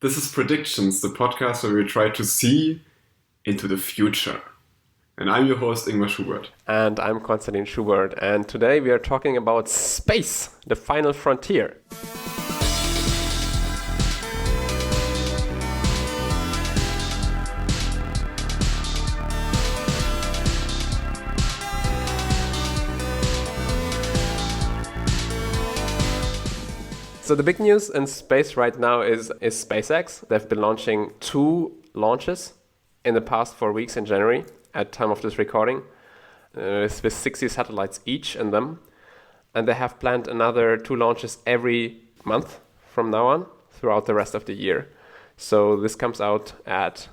This is Predictions, the podcast where we try to see into the future. And I'm your host, Ingmar Schubert. And I'm Konstantin Schubert. And today we are talking about space, the final frontier. So the big news in space right now is SpaceX. They've been launching 2 launches in the past 4 weeks in January at time of this recording, with 60 satellites each in them. And they have planned another 2 launches every month from now on throughout the rest of the year. So this comes out at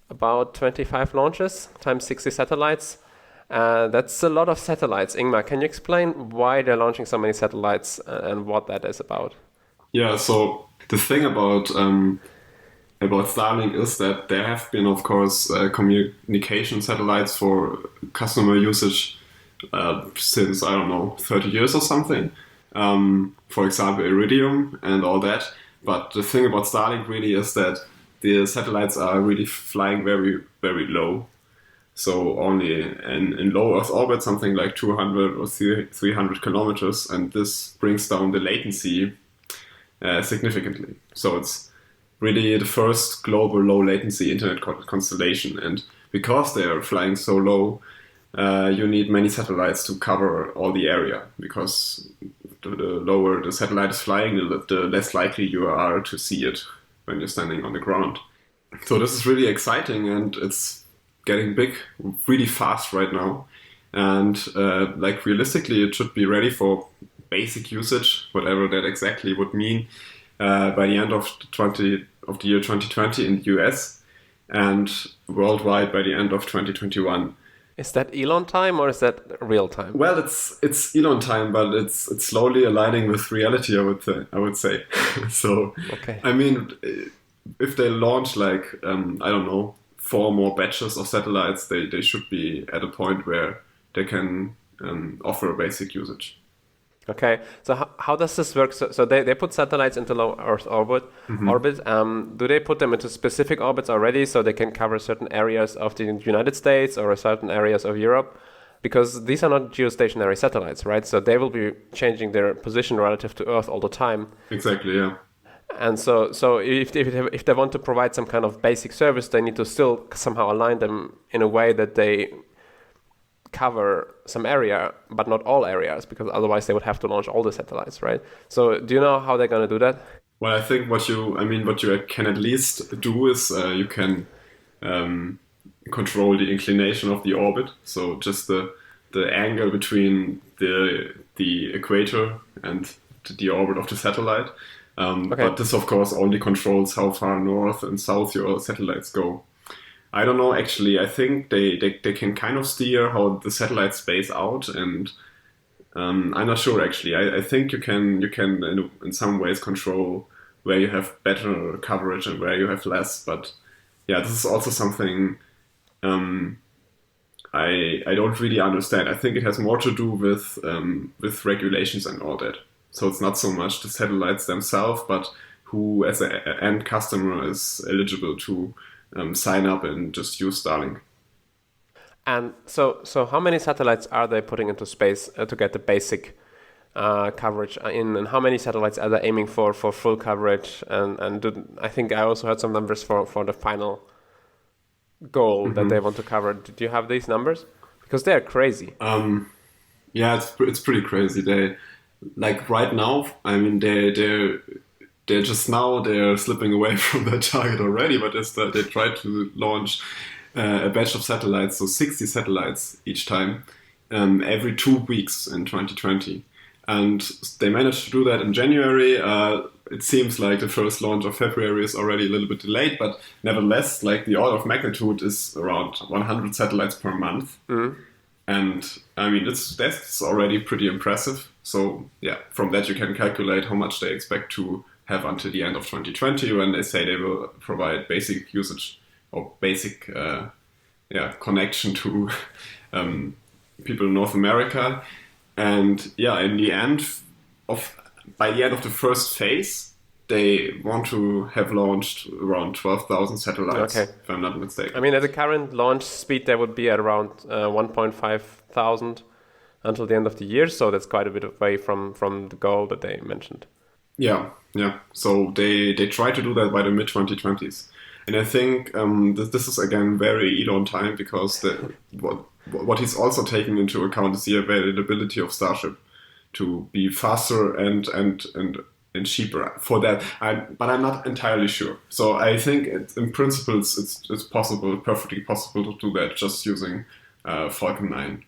about 25 launches times 60 satellites. That's a lot of satellites. Ingmar, can you explain why they're launching so many satellites and what that is about? Yeah, so the thing about Starlink is that there have been, of course, communication satellites for customer usage since, 30 years or something. For example, Iridium and all that. But the thing about Starlink really is that the satellites are really flying very, very low. So only in low Earth orbit, something like 200 or 300 kilometers, and this brings down the latency significantly. So it's really the first global low latency internet constellation, and because they are flying so low, you need many satellites to cover all the area, because the lower the satellite is flying, the less likely you are to see it when you're standing on the ground. So this is really exciting, and it's getting big really fast right now, and realistically it should be ready for basic usage, whatever that exactly would mean, by the end of the year 2020 in the US, and worldwide by the end of 2021. Is that Elon time or is that real time? Well, it's Elon time, but it's slowly aligning with reality, I would say. So okay. I mean, if they launch 4 more batches of satellites, they should be at a point where they can offer basic usage. Okay, so how does this work? So they put satellites into low Earth orbit. Mm-hmm. Do they put them into specific orbits already so they can cover certain areas of the United States or certain areas of Europe? Because these are not geostationary satellites, right? So they will be changing their position relative to Earth all the time. Exactly, yeah. And so if they want to provide some kind of basic service, they need to still somehow align them in a way that they cover some area, but not all areas, because otherwise they would have to launch all the satellites, right? So do you know how they're going to do that? Well, I think what you can at least do is you can control the inclination of the orbit. So just the angle between the equator and the orbit of the satellite. Okay. But this, of course, only controls how far north and south your satellites go. I don't know, actually. I think they can kind of steer how the satellites space out, and I'm not sure, actually. I think you can in some ways control where you have better coverage and where you have less. But yeah, this is also something I don't really understand. I think it has more to do with regulations and all that. So it's not so much the satellites themselves, but who, as an end customer, is eligible to sign up and just use Starlink. And so how many satellites are they putting into space to get the basic coverage in? And how many satellites are they aiming for full coverage? I think I also heard some numbers for the final goal that they want to cover. Do you have these numbers? Because they're crazy. Yeah, it's pretty crazy. Right now, I mean, they're slipping away from their target already, but they try to launch a batch of satellites, so 60 satellites each time, every 2 weeks in 2020. And they managed to do that in January. It seems like the first launch of February is already a little bit delayed, but nevertheless, the order of magnitude is around 100 satellites per month. Mm-hmm. And I mean, that's already pretty impressive. So yeah, from that you can calculate how much they expect to have until the end of 2020, when they say they will provide basic usage or basic connection to people in North America. And yeah, by the end of the first phase, they want to have launched around 12,000 satellites, Okay. if I'm not mistaken. I mean, at the current launch speed, they would be at around 1.5 thousand until the end of the year. So that's quite a bit away from the goal that they mentioned. Yeah. So they try to do that by the mid 2020s, and I think this is again very Elon time, because what he's also taking into account is the availability of Starship to be faster and cheaper for that. But I'm not entirely sure. So I think in principle it's possible, perfectly possible to do that just using Falcon 9.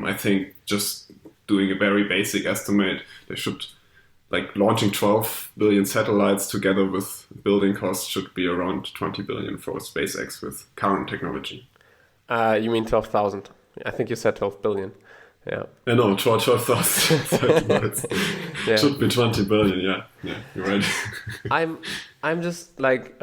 I think just doing a very basic estimate, they should, like, launching 12 billion satellites together with building costs should be around 20 billion for SpaceX with current technology. You mean 12,000? I think you said 12 billion. Yeah. No, 12,000 satellites. Yeah. Should be 20 billion. Yeah, you're right. I'm just like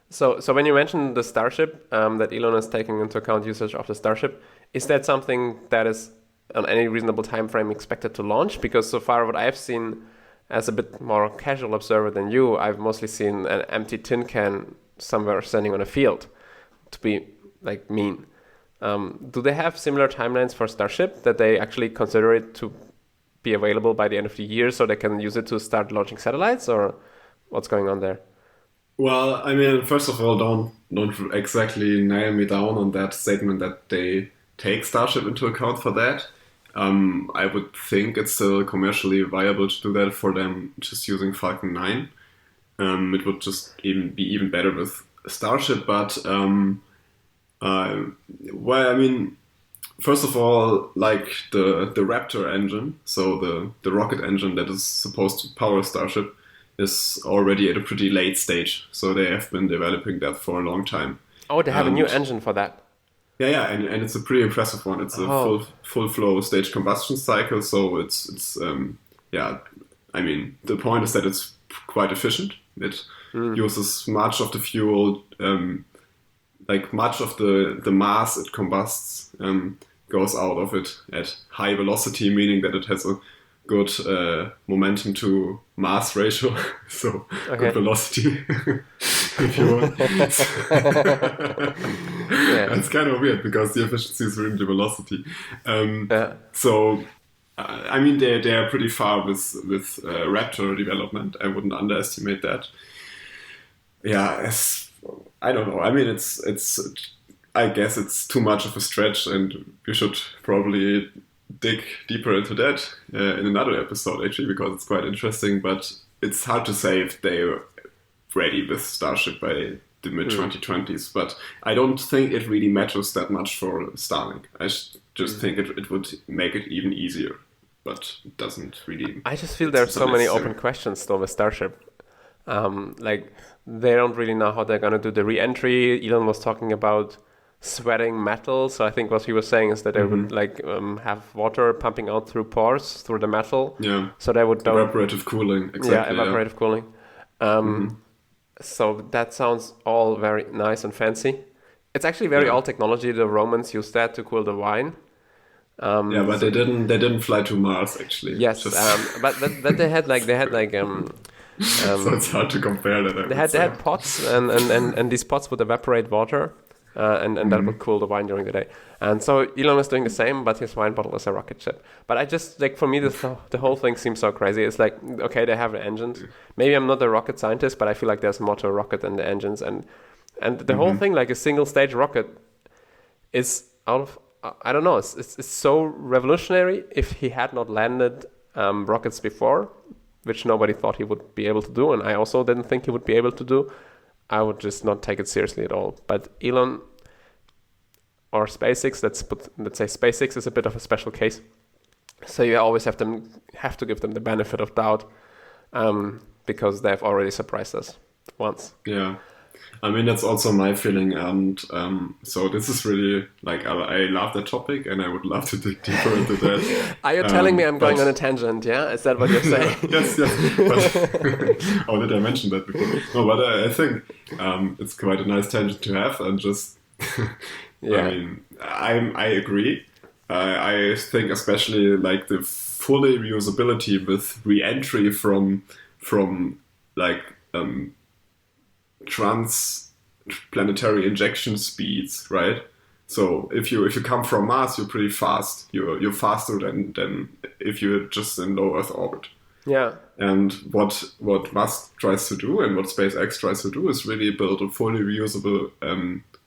so when you mentioned the Starship, that Elon is taking into account usage of the Starship, is that something that is on any reasonable time frame expected to launch? Because so far what I've seen, as a bit more casual observer than you, I've mostly seen an empty tin can somewhere standing on a field, to be like mean. Do they have similar timelines for Starship, that they actually consider it to be available by the end of the year so they can use it to start launching satellites, or what's going on there? Well, I mean, first of all, don't exactly nail me down on that statement that they take Starship into account for that. I would think it's still commercially viable to do that for them just using Falcon 9. It would just be even better with Starship, but well, I mean, first of all, like the Raptor engine, so the rocket engine that is supposed to power Starship, is already at a pretty late stage. So they have been developing that for a long time. Oh, they have a new engine for that. Yeah, and it's a pretty impressive one. It's a full flow stage combustion cycle, so it's yeah. I mean, the point is that it's quite efficient. It uses much of the fuel, like much of the mass it combusts goes out of it at high velocity, meaning that it has a good momentum to mass ratio, so good velocity, if you want. It's kind of weird because the efficiency is really the velocity. So, I mean, they are pretty far with Raptor development. I wouldn't underestimate that. Yeah, I don't know. I mean, it's. I guess it's too much of a stretch, and we should probably dig deeper into that in another episode, actually, because it's quite interesting. But it's hard to say if they're ready with Starship by the mid-2020s. But I don't think it really matters that much for Starlink. I just think it would make it even easier. But it doesn't really... I just feel there's so many open questions still with Starship. Like, they don't really know how they're going to do the re-entry. Elon was talking about sweating metal, so I think what he was saying is that they would like have water pumping out through pores through the metal. Yeah. So they would evaporative cooling. Exactly. Yeah, evaporative cooling. So that sounds all very nice and fancy. It's actually very old technology. The Romans used that to cool the wine. Yeah, but they didn't fly to Mars actually. Yes, but they had like so it's hard to compare that. They had pots, and these pots would evaporate water. And that would cool the wine during the day. And so Elon is doing the same, but his wine bottle is a rocket ship. But I just, like, for me, the whole thing seems so crazy. It's like, okay, they have the engines. Maybe I'm not a rocket scientist, but I feel like there's more to a rocket than the engines. And the whole thing, like a single-stage rocket, is out of, I don't know, it's so revolutionary. If he had not landed rockets before, which nobody thought he would be able to do, and I also didn't think he would be able to do, I would just not take it seriously at all. But Elon or SpaceX, let's say SpaceX is a bit of a special case. So you always have to give them the benefit of doubt, because they've already surprised us once. Yeah, I mean, that's also my feeling, and so this is really, like, I love that topic, and I would love to dig deeper into that. Are you telling me I'm going on a tangent, yeah? Is that what you're saying? Yes. But, oh, did I mention that before? No, but I think it's quite a nice tangent to have, and just, I mean, I agree. I think especially, like, the fully reusability with re-entry from from like transplanetary injection speeds, right? So if you come from Mars, you're pretty fast. You're faster than if you're just in low Earth orbit. Yeah. And what Musk tries to do and what SpaceX tries to do is really build a fully reusable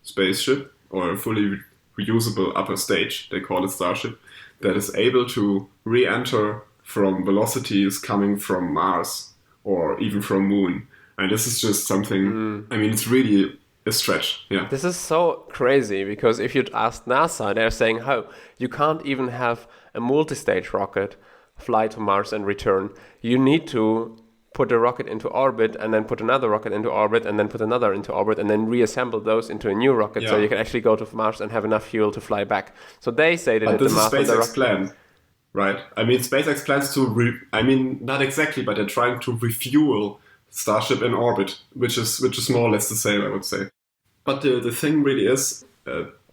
spaceship, or a fully reusable upper stage, they call it Starship, that is able to re-enter from velocities coming from Mars or even from Moon. And this is just something, I mean, it's really a stretch. Yeah. This is so crazy, because if you'd ask NASA, they're saying, oh, you can't even have a multi-stage rocket fly to Mars and return. You need to put a rocket into orbit and then put another rocket into orbit and then put another into orbit and then reassemble those into a new rocket, so you can actually go to Mars and have enough fuel to fly back. So they say that but this the is math of the SpaceX plan, right? I mean, SpaceX plans to not exactly, but they're trying to refuel Starship in orbit, which is more or less the same, I would say. But the thing really is,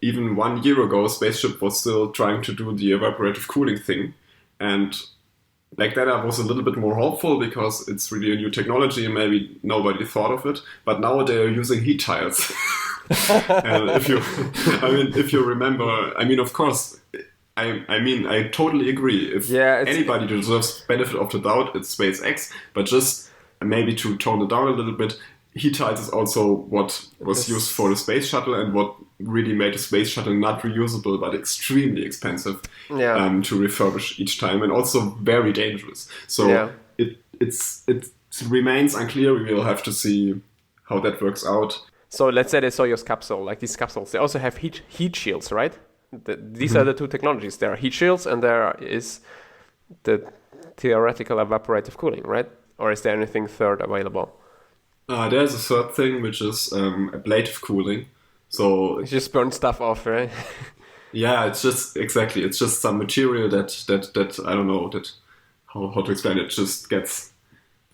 even 1 year ago, Spaceship was still trying to do the evaporative cooling thing, and back then I was a little bit more hopeful because it's really a new technology and maybe nobody thought of it. But now they are using heat tiles. And if you remember, I mean, of course, I totally agree. If anybody deserves benefit of the doubt, it's SpaceX. But just maybe to tone it down a little bit, heat tiles is also what was used for the space shuttle and what really made the space shuttle not reusable but extremely expensive to refurbish each time, and also very dangerous. So it remains unclear. We will have to see how that works out. So let's say the Soyuz capsule, like these capsules, they also have heat shields, right? These are the two technologies. There are heat shields and there is the theoretical evaporative cooling, right? Or is there anything third available? There's a third thing, which is ablative cooling. So you just burn stuff off, right? Yeah, it's just some material that I don't know how to explain it. Just gets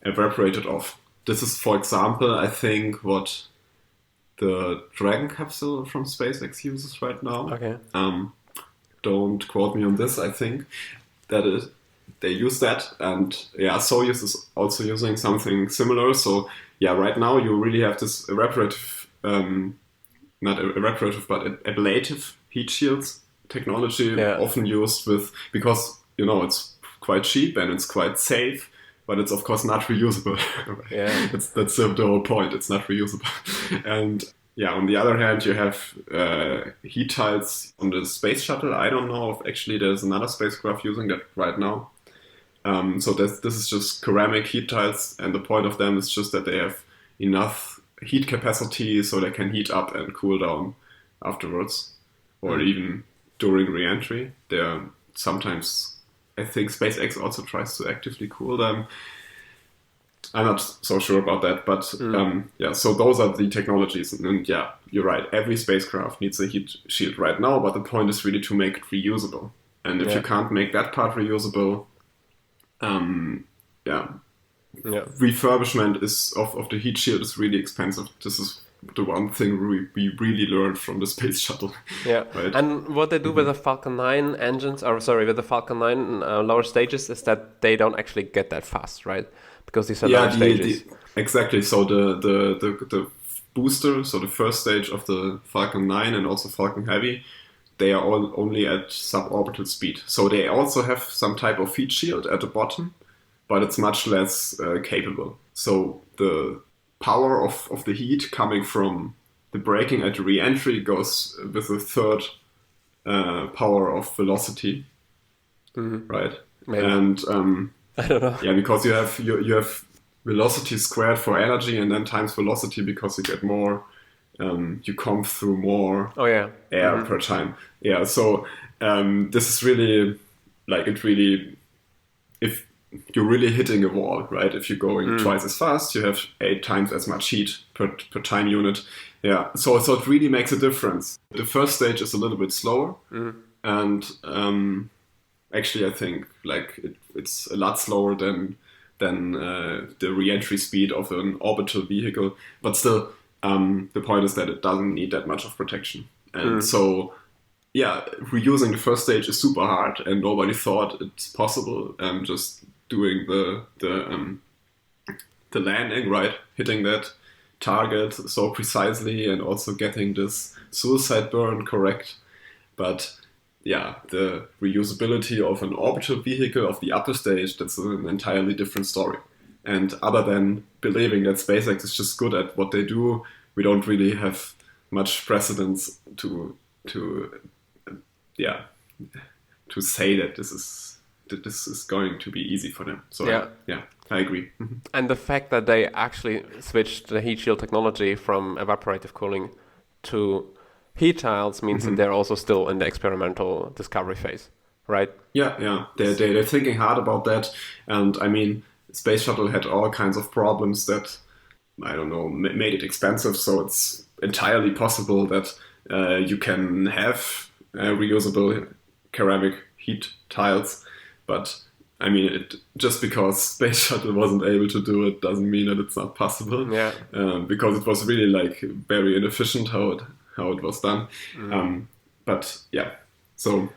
evaporated off. This is, for example, I think what the Dragon capsule from SpaceX uses right now. Okay. Don't quote me on this. I think they use that, and Soyuz is also using something similar. So right now you really have this evaporative, not evaporative, but ablative heat shields technology, often used because it's quite cheap and it's quite safe, but it's of course not reusable. That's the whole point. It's not reusable. And on the other hand, you have heat tiles on the space shuttle. I don't know if actually there's another spacecraft using that right now. So this is just ceramic heat tiles, and the point of them is just that they have enough heat capacity so they can heat up and cool down afterwards, or even during re-entry. They're sometimes, I think SpaceX also tries to actively cool them. I'm not so sure about that, but so those are the technologies. And you're right, every spacecraft needs a heat shield right now, but the point is really to make it reusable. And if you can't make that part reusable, refurbishment of the heat shield is really expensive. This is the one thing we really learned from the space shuttle. Right? And what they do with the Falcon 9 engines, with the Falcon 9 lower stages, is that they don't actually get that fast, right? Because these are lower stages. Exactly. So the booster, so the first stage of the Falcon 9 and also Falcon Heavy, they are all only at suborbital speed. So they also have some type of heat shield at the bottom, but it's much less capable. So the power of the heat coming from the braking at the re-entry goes with a third power of velocity, right? Maybe. And I don't know. Yeah, because you have velocity squared for energy and then times velocity because you get more. You come through more air per time. Yeah, so this is really if you're really hitting a wall, right? If you're going twice as fast, you have 8 times as much heat per time unit. Yeah, so it really makes a difference. The first stage is a little bit slower, and actually I think it's a lot slower than the re-entry speed of an orbital vehicle, but still. The point is that it doesn't need that much of protection. And so, reusing the first stage is super hard and nobody thought it's possible. Just doing the the landing, right? Hitting that target so precisely and also getting this suicide burn correct. But yeah, the reusability of an orbital vehicle of the upper stage, that's an entirely different story. And other than believing that SpaceX is just good at what they do, we don't really have much precedence to say that this is going to be easy for them. So yeah, I agree. And the fact that they actually switched the heat shield technology from evaporative cooling to heat tiles means that they're also still in the experimental discovery phase, right? Yeah. They're thinking hard about that. And I mean, Space Shuttle had all kinds of problems that, I don't know, made it expensive. So it's entirely possible that you can have reusable ceramic heat tiles. But I mean, just because Space Shuttle wasn't able to do it doesn't mean that it's not possible. Yeah. Because it was really like very inefficient how it was done. But yeah, so...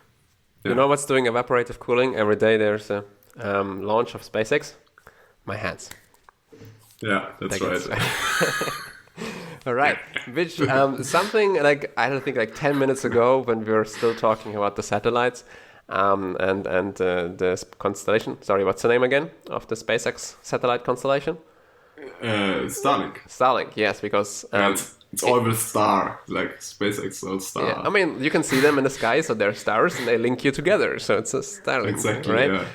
Yeah. You know what's doing evaporative cooling? Every day there's a launch of SpaceX. My hands. Yeah, that's right. All right. Which something like, I don't think like 10 minutes ago when we were still talking about the satellites and the constellation. Sorry, what's the name again of the SpaceX satellite constellation? Starlink. Starlink, yes, because... it's always star, like SpaceX all star. Yeah, I mean, you can see them in the sky, so they're stars and they link you together. So it's a Starlink, exactly, right? Yeah.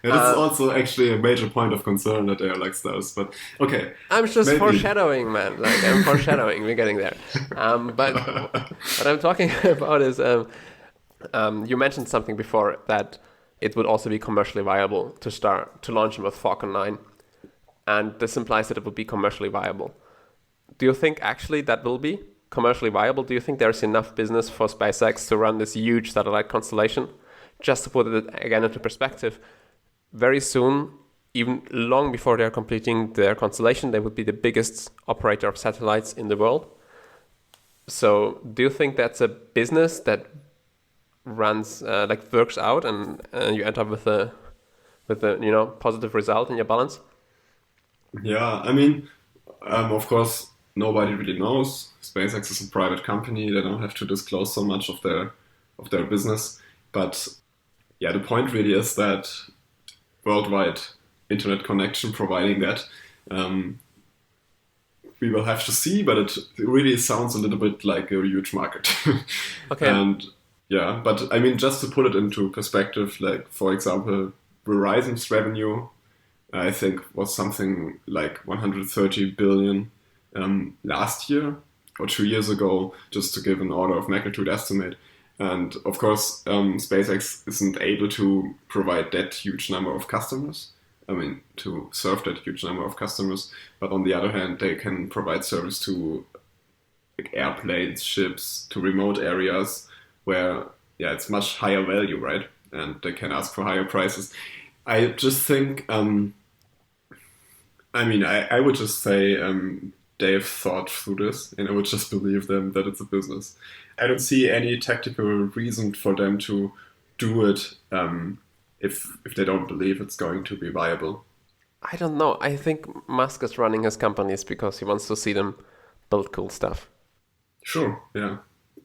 And it's also actually a major point of concern that they are like stars, but okay. I'm just foreshadowing, man. Like, I'm foreshadowing. We're getting there. But what I'm talking about is, you mentioned something before that it would also be commercially viable to launch them with Falcon 9. And this implies that it would be commercially viable. Do you think actually that will be commercially viable? Do you think there's enough business for SpaceX to run this huge satellite constellation? Just to put it again into perspective, very soon, even long before they're completing their constellation, they would be the biggest operator of satellites in the world. So do you think that's a business that runs, works out and you end up with a positive result in your balance? Yeah, I mean, of course, nobody really knows. SpaceX is a private company. They don't have to disclose so much of their business. But yeah, the point really is that worldwide internet connection, providing that, we will have to see, but it really sounds a little bit like a huge market. Okay. And yeah, but I mean, just to put it into perspective, like, for example, Verizon's revenue, I think, was something like 130 billion last year or 2 years ago, just to give an order of magnitude estimate. And of course, SpaceX isn't able to provide that huge number of customers. I mean, to serve that huge number of customers. But on the other hand, they can provide service to like airplanes, ships, to remote areas where, yeah, it's much higher value, right? And they can ask for higher prices. I just think, I would just say they've thought through this, and I would just believe them that it's a business. I don't see any tactical reason for them to do it if they don't believe it's going to be viable. I don't know. I think Musk is running his companies because he wants to see them build cool stuff. Sure, yeah.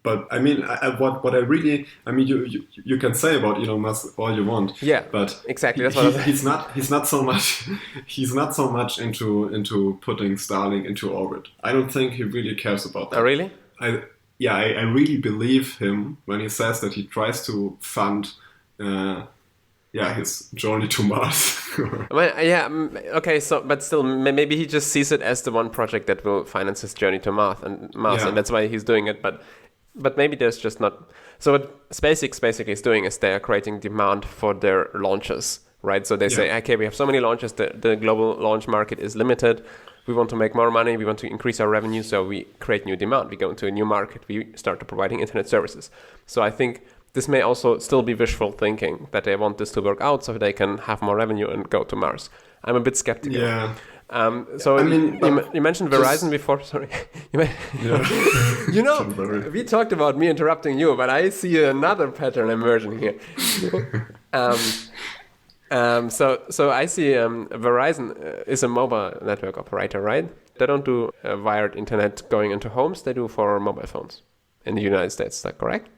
But I mean, what I really, I mean, you can say about Elon Musk all you want. Yeah, but exactly. That's he's not so much into putting Starlink into orbit. I don't think he really cares about that. Oh, really? I really believe him when he says that he tries to fund, his journey to Mars. Okay. So, but still, maybe he just sees it as the one project that will finance his journey to Mars, and that's why he's doing it. But maybe there's just not. So what SpaceX basically is doing is they are creating demand for their launches, right? So they say, okay, we have so many launches, the global launch market is limited. We want to make more money. We want to increase our revenue. So we create new demand. We go into a new market. We start providing internet services. So I think this may also still be wishful thinking that they want this to work out so they can have more revenue and go to Mars. I'm a bit skeptical. Yeah. You mentioned Verizon before. Sorry, we talked about me interrupting you, but I see another pattern emerging here. So I see Verizon is a mobile network operator, right? They don't do wired internet going into homes. They do for mobile phones in the United States. Is that correct?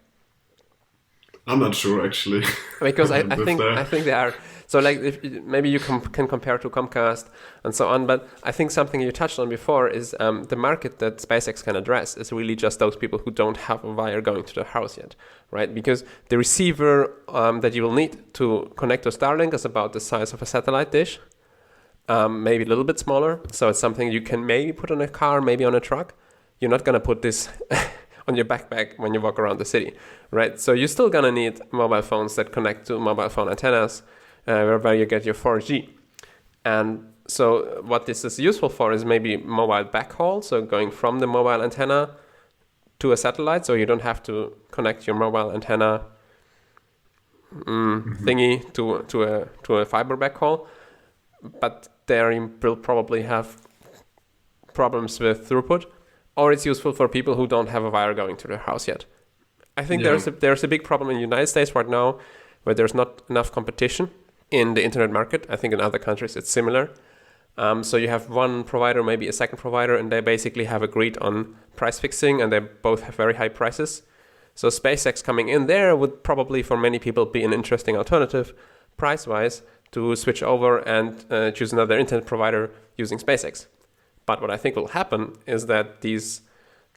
I'm not sure actually. Because I Live think there. I think they are. So like if maybe you can compare to Comcast and so on. But I think something you touched on before is the market that SpaceX can address is really just those people who don't have a wire going to their house yet, right? Because the receiver that you will need to connect to Starlink is about the size of a satellite dish, maybe a little bit smaller. So it's something you can maybe put on a car, maybe on a truck. You're not gonna put this on your backpack when you walk around the city, right? So you're still gonna need mobile phones that connect to mobile phone antennas, where you get your 4G. And so what this is useful for is maybe mobile backhaul, so going from the mobile antenna to a satellite, so you don't have to connect your mobile antenna thingy to a fiber backhaul. But there you will probably have problems with throughput, or it's useful for people who don't have a wire going to their house yet. I think there's a big problem in the United States right now where there's not enough competition in the internet market. I think in other countries it's similar. So you have one provider, maybe a second provider, and they basically have agreed on price fixing, and they both have very high prices. So SpaceX coming in there would probably for many people be an interesting alternative price-wise to switch over and choose another internet provider using SpaceX. But what I think will happen is that these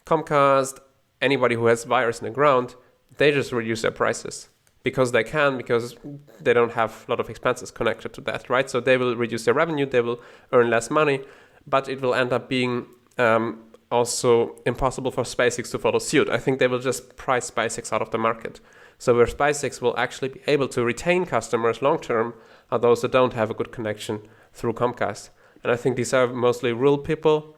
Comcast, anybody who has wires in the ground, they just reduce their prices because they can, because they don't have a lot of expenses connected to that, right? So they will reduce their revenue, they will earn less money, but it will end up being also impossible for SpaceX to follow suit. I think they will just price SpaceX out of the market. So where SpaceX will actually be able to retain customers long term are those that don't have a good connection through Comcast. And I think these are mostly rural people,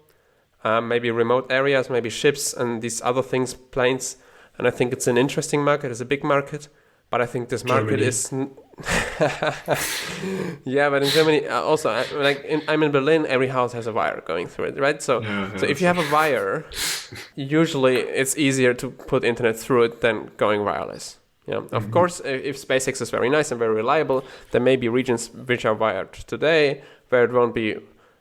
maybe remote areas, maybe ships and these other things, planes. And I think it's an interesting market, it's a big market. But I think this market Germany. is... Yeah, but in Germany, also, I'm in Berlin, every house has a wire going through it, right? So if you have a wire, usually it's easier to put internet through it than going wireless. Yeah, of course, if SpaceX is very nice and very reliable, there may be regions which are wired today where it won't be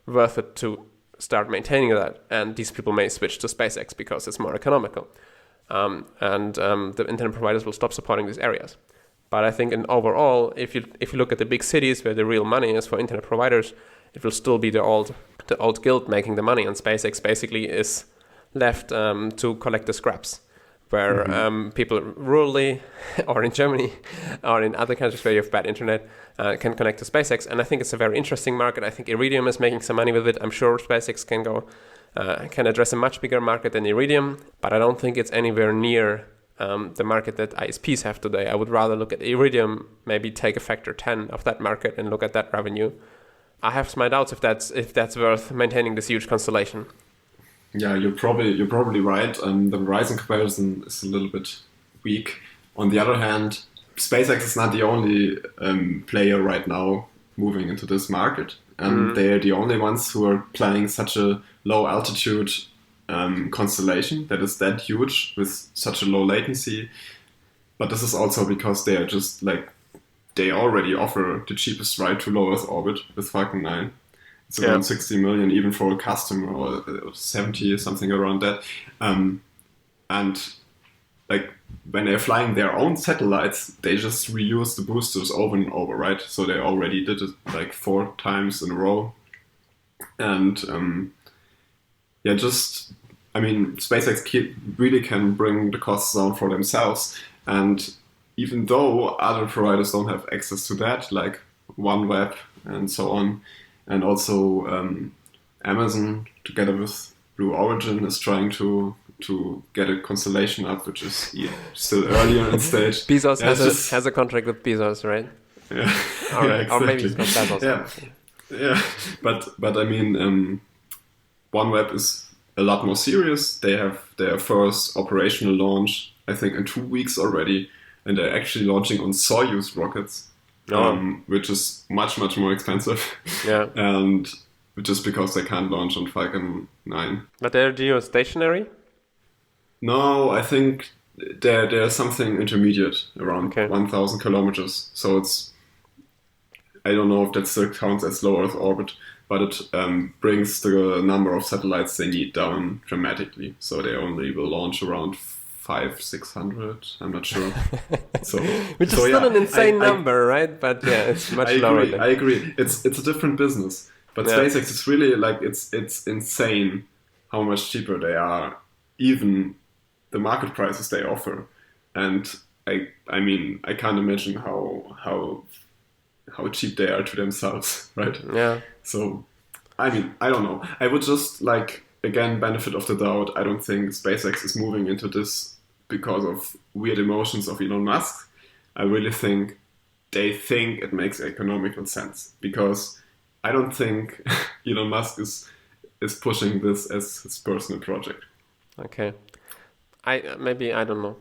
worth it to start maintaining that, and these people may switch to SpaceX because it's more economical, and the internet providers will stop supporting these areas. But I think, in overall, if you look at the big cities where the real money is for internet providers, it will still be the old guild making the money, and SpaceX basically is left to collect the scraps. Where people rurally, or in Germany, or in other countries where you have bad internet, can connect to SpaceX. And I think it's a very interesting market. I think Iridium is making some money with it. I'm sure SpaceX can address a much bigger market than Iridium, but I don't think it's anywhere near the market that ISPs have today. I would rather look at Iridium, maybe take a factor 10 of that market and look at that revenue. I have my doubts if that's worth maintaining this huge constellation. Yeah, you're probably right. The Verizon comparison is a little bit weak. On the other hand, SpaceX is not the only player right now moving into this market, and they are the only ones who are planning such a low altitude constellation that is that huge with such a low latency. But this is also because they are just they already offer the cheapest ride to low Earth orbit with Falcon 9. It's around 60 million even for a customer, or 70 or something around that. And when they're flying their own satellites, they just reuse the boosters over and over, right? So they already did it 4 times in a row. And SpaceX really can bring the costs down for themselves. And even though other providers don't have access to that, like OneWeb and so on, and also Amazon, together with Blue Origin, is trying to get a constellation up, which is still earlier in stage. Bezos has a contract with Bezos, right? Yeah, exactly. Or maybe it's not Bezos. Yeah. But I mean, OneWeb is a lot more serious. They have their first operational launch, I think, in 2 weeks already, and they're actually launching on Soyuz rockets. Which is much more expensive, and just because they can't launch on Falcon 9. But they're geostationary? No, I think there's something intermediate around 1,000 kilometers. So I don't know if that still counts as low Earth orbit, but it brings the number of satellites they need down dramatically. So they only will launch around 600. I'm not sure. So, which is still an insane number, right? But yeah, it's much lower. I agree. It's a different business, but SpaceX is really like it's insane how much cheaper they are, even the market prices they offer, and I mean I can't imagine how cheap they are to themselves, right? Yeah. So, I mean, I don't know. I would just like, again, benefit of the doubt. I don't think SpaceX is moving into this because of weird emotions of Elon Musk. I really think they think it makes economical sense, because I don't think Elon Musk is pushing this as his personal project. Okay. I don't know.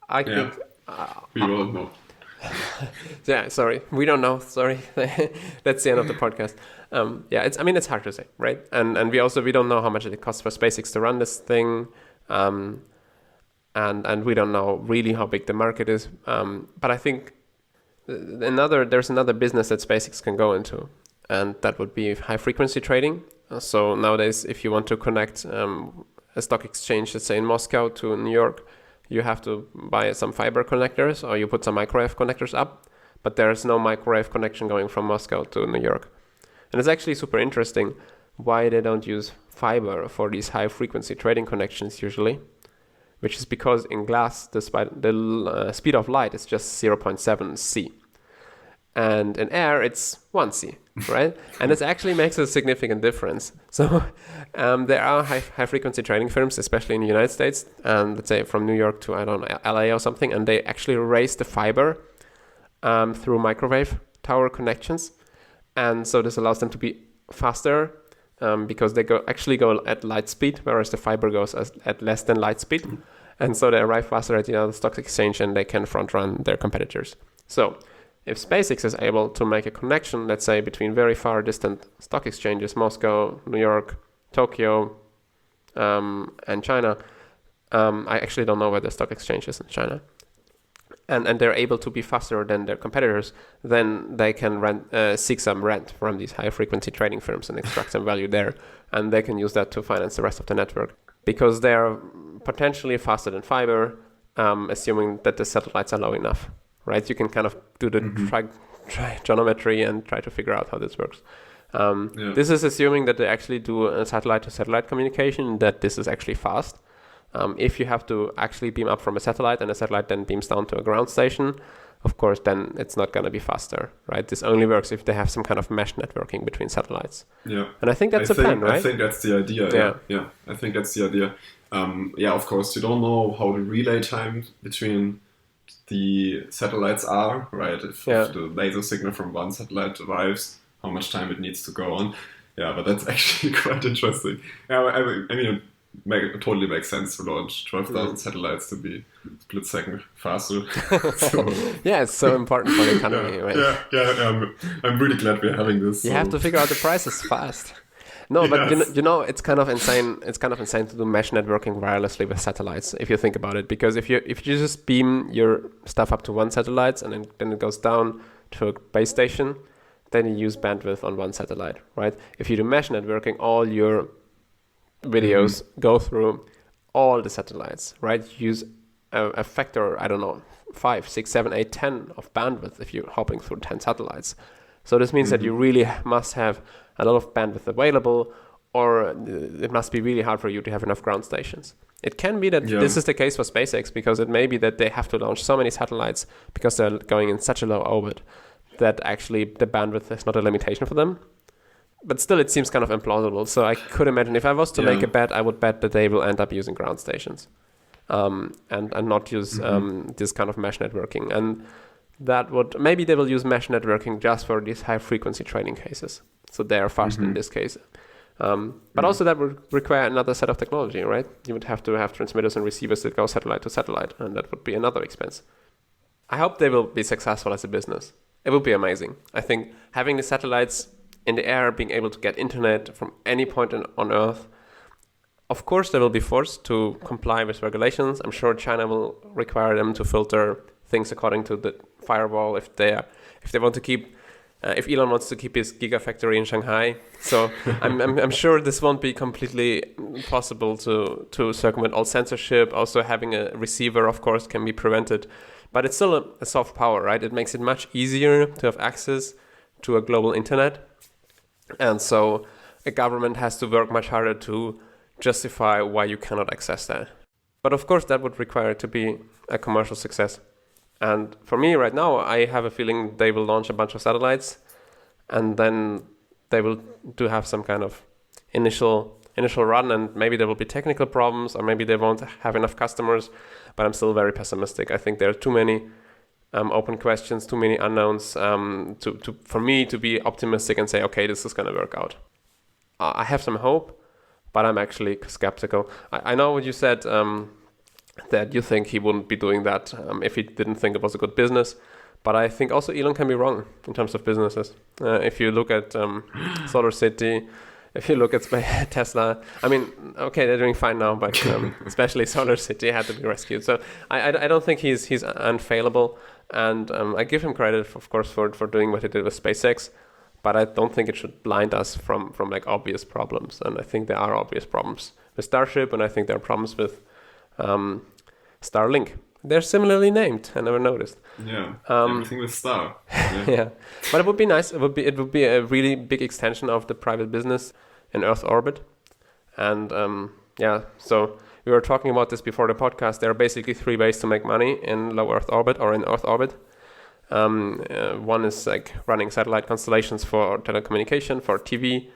I think we will know. Yeah, sorry, we don't know. Sorry, that's the end of the podcast. It's hard to say, right? And we don't know how much it costs for SpaceX to run this thing, and we don't know really how big the market is. But I think there's another business that SpaceX can go into, and that would be high frequency trading. So nowadays, if you want to connect a stock exchange, let's say in Moscow to New York, you have to buy some fiber connectors, or you put some microwave connectors up, but there's no microwave connection going from Moscow to New York. And it's actually super interesting why they don't use fiber for these high frequency trading connections usually, which is because in glass, the speed of light is just 0.7 C. And in air, it's 1 C, right? And it actually makes a significant difference. So there are high frequency trading firms, especially in the United States, and let's say from New York to, I don't know, LA or something, and they actually raise the fiber through microwave tower connections. And so this allows them to be faster because they go at light speed, whereas the fiber goes at less than light speed. And so they arrive faster at the stock exchange, and they can front run their competitors. So if SpaceX is able to make a connection, let's say, between very far distant stock exchanges, Moscow, New York, Tokyo, and China, I actually don't know where the stock exchange is in China, and they're able to be faster than their competitors, then they can seek some rent from these high-frequency trading firms and extract some value there, and they can use that to finance the rest of the network, because they're potentially faster than fiber, assuming that the satellites are low enough. Right, you can kind of do the trigonometry and try to figure out how this works. This is assuming that they actually do a satellite-to-satellite communication, that this is actually fast. If you have to actually beam up from a satellite and a satellite then beams down to a ground station, of course, then it's not going to be faster, right? This only works if they have some kind of mesh networking between satellites. Yeah, and I think that's the plan, right? I think that's the idea. Yeah. I think that's the idea. Of course, you don't know how the relay time between the satellites are, right? If the laser signal from one satellite arrives, how much time it needs to go on. Yeah, but that's actually quite interesting. Yeah, I mean, it totally makes sense to launch 12,000 satellites to be split second faster. Yeah, it's so important for the economy, right? I'm really glad we're having this. You have to figure out the prices fast. No, but it's kind of insane. It's kind of insane to do mesh networking wirelessly with satellites, if you think about it. Because if you just beam your stuff up to one satellite and then it goes down to a base station, then you use bandwidth on one satellite, right? If you do mesh networking, all your videos go through all the satellites, right? You use a factor, I don't know, 5, 6, 7, 8, 10 of bandwidth if you're hopping through 10 satellites. So this means that you really must have a lot of bandwidth available, or it must be really hard for you to have enough ground stations. It can be that this is the case for SpaceX, because it may be that they have to launch so many satellites because they're going in such a low orbit that actually the bandwidth is not a limitation for them. But still, it seems kind of implausible. So I could imagine, if I was to make a bet, I would bet that they will end up using ground stations and not use this kind of mesh networking. And that would, maybe they will use mesh networking just for these high frequency trading cases. So they are faster in this case. But also that would require another set of technology, right? You would have to have transmitters and receivers that go satellite to satellite, and that would be another expense. I hope they will be successful as a business. It would be amazing. I think having the satellites in the air, being able to get internet from any point on Earth, of course they will be forced to comply with regulations. I'm sure China will require them to filter things according to the firewall if they want to keep if Elon wants to keep his gigafactory in Shanghai. So I'm sure this won't be completely possible to circumvent all censorship. Also, having a receiver, of course, can be prevented. But it's still a soft power, right? It makes it much easier to have access to a global internet. And so a government has to work much harder to justify why you cannot access that. But of course, that would require it to be a commercial success. And for me right now, I have a feeling they will launch a bunch of satellites, and then they will have some kind of initial run, and maybe there will be technical problems, or maybe they won't have enough customers. But I'm still very pessimistic. I think there are too many open questions, too many unknowns for me to be optimistic and say, okay, this is going to work out. I have some hope, but I'm actually skeptical. I know what you said, that you think he wouldn't be doing that if he didn't think it was a good business. But I think also Elon can be wrong in terms of businesses. If you look at Solar City, if you look at Tesla, I mean, okay, they're doing fine now, but especially Solar City had to be rescued. So I don't think he's unfailable. And I give him credit, of course, for doing what he did with SpaceX. But I don't think it should blind us from like obvious problems. And I think there are obvious problems with Starship, and I think there are problems with Starlink. They're similarly named. I never noticed. Yeah, everything with Star. Yeah. Yeah, but it would be nice. It would be a really big extension of the private business in Earth orbit. And so we were talking about this before the podcast. There are basically 3 ways to make money in low Earth orbit or in Earth orbit. One is like running satellite constellations for telecommunication, for TV,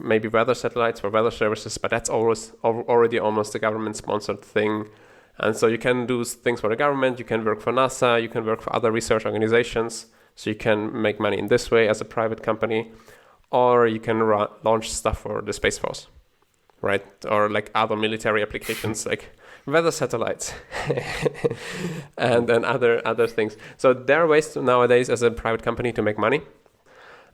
maybe weather satellites for weather services, but that's already almost a government-sponsored thing. And so you can do things for the government, you can work for NASA, you can work for other research organizations, so you can make money in this way as a private company, or you can launch stuff for the Space Force, right? Or like other military applications like weather satellites and then other things. So there are ways nowadays as a private company to make money.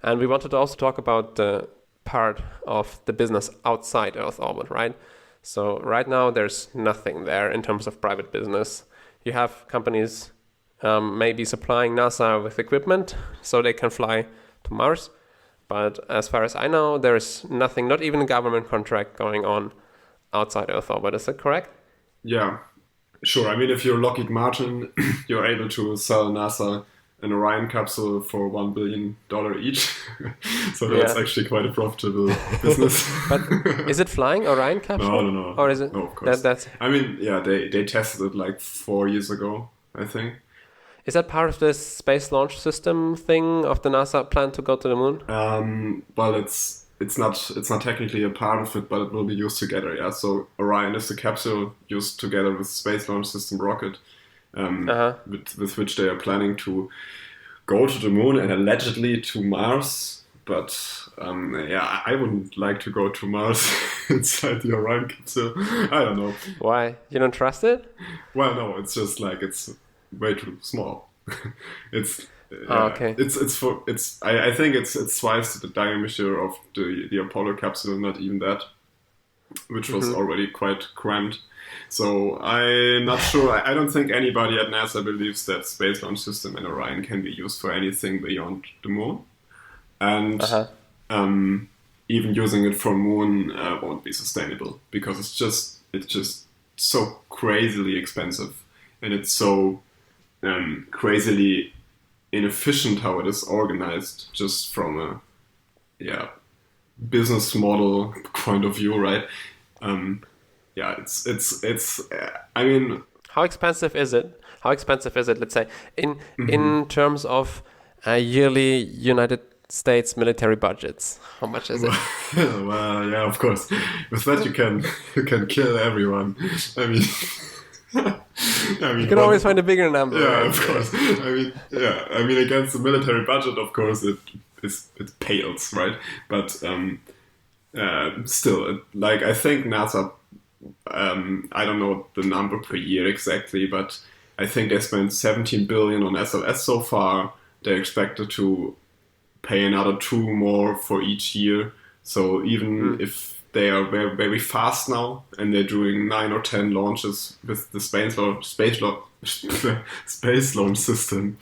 And we wanted to also talk about the part of the business outside Earth orbit, right? So right now there's nothing there in terms of private business. You have companies maybe supplying NASA with equipment so they can fly to Mars. But as far as I know, there is nothing, not even a government contract going on outside Earth orbit. Is that correct? Yeah, sure. I mean, if you're Lockheed Martin, you're able to sell NASA an Orion capsule for $1 billion each. So that's actually quite a profitable business. But is it flying Orion capsule? No. Or is it? No, of course. That's... I mean, yeah, they tested it like 4 years ago, I think. Is that part of the space launch system thing of the NASA plan to go to the moon? Well, it's not technically a part of it, but it will be used together. Yeah. So Orion is the capsule used together with Space Launch System rocket, with which they are planning to go to the moon and allegedly to Mars. But I wouldn't like to go to Mars inside the Orion capsule. I don't know. Why? You don't trust it? Well, no. It's just like it's way too small. Okay. I think it's twice the diameter of the Apollo capsule, not even that, which was already quite cramped. So I'm not sure. I don't think anybody at NASA believes that Space Launch System and Orion can be used for anything beyond the moon, and even using it for moon won't be sustainable because it's just so crazily expensive, and it's so crazily inefficient how it is organized, just from a business model point of view, right? It's I mean, how expensive is it? Let's say in terms of yearly United States military budgets, how much is it? Well, yeah, of course. With that you can kill everyone. I mean, you can always find a bigger number. Yeah, right? Of course. I mean, against the military budget, of course, it pales, right? But still, like I think NASA, I don't know the number per year exactly, but I think they spent 17 billion on SLS so far. They're expected to pay another 2 more for each year. So even if they are very, very fast now, and they're doing 9 or 10 launches with the space launch system.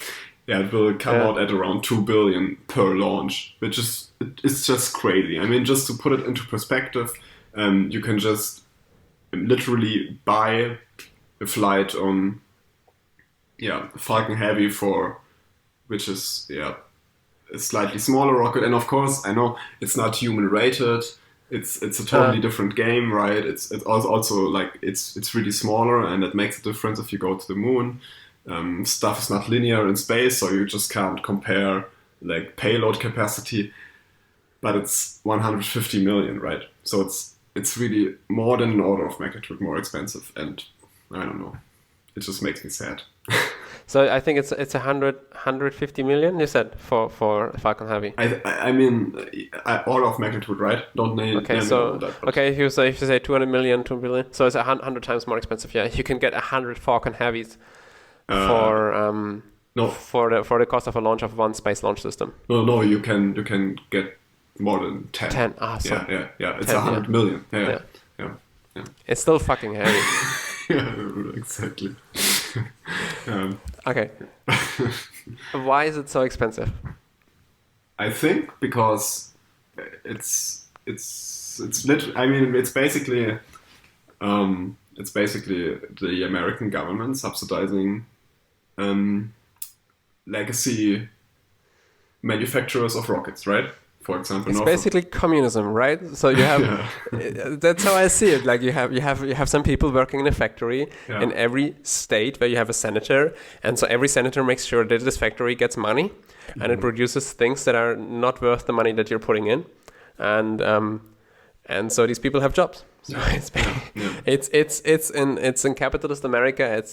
Yeah, it will come out at around 2 billion per launch, which is it's just crazy. I mean, just to put it into perspective, you can just literally buy a flight on Falcon Heavy which is a slightly smaller rocket, and of course I know it's not human rated. It's a totally different game, right? It's also like it's really smaller, and it makes a difference if you go to the moon. Stuff is not linear in space, so you just can't compare like payload capacity. But it's 150 million, right? So it's really more than an order of magnitude more expensive, and I don't know. It just makes me sad. So I think it's 150 million. You said for Falcon Heavy. I mean, order of magnitude, right? Don't name. Okay, so that, okay, if you say 200 million, 2 billion, so it's 100 times more expensive. Yeah, you can get 100 Falcon Heavies for the cost of a launch of one space launch system. No, you can get more than 10. 10. Ah, so yeah. It's 100 million. Yeah. It's still fucking heavy. Yeah, exactly. Okay. Why is it so expensive? I think because it's I mean, it's basically the American government subsidizing legacy manufacturers of rockets, right? For example, it's basically communism, right? So you have that's how I see it. Like you have some people working in a factory in every state where you have a senator, and so every senator makes sure that this factory gets money, and it produces things that are not worth the money that you're putting in, and so these people have jobs. So it's in capitalist America.